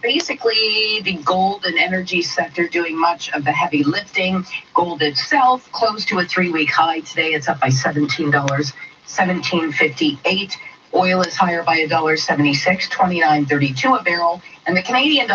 Basically, the gold and energy sector doing much of the heavy lifting. Gold itself close to a 3-week high today. It's up by $17, $17.58. Oil is higher by $1.76, $29.32 a barrel, and the Canadian dollar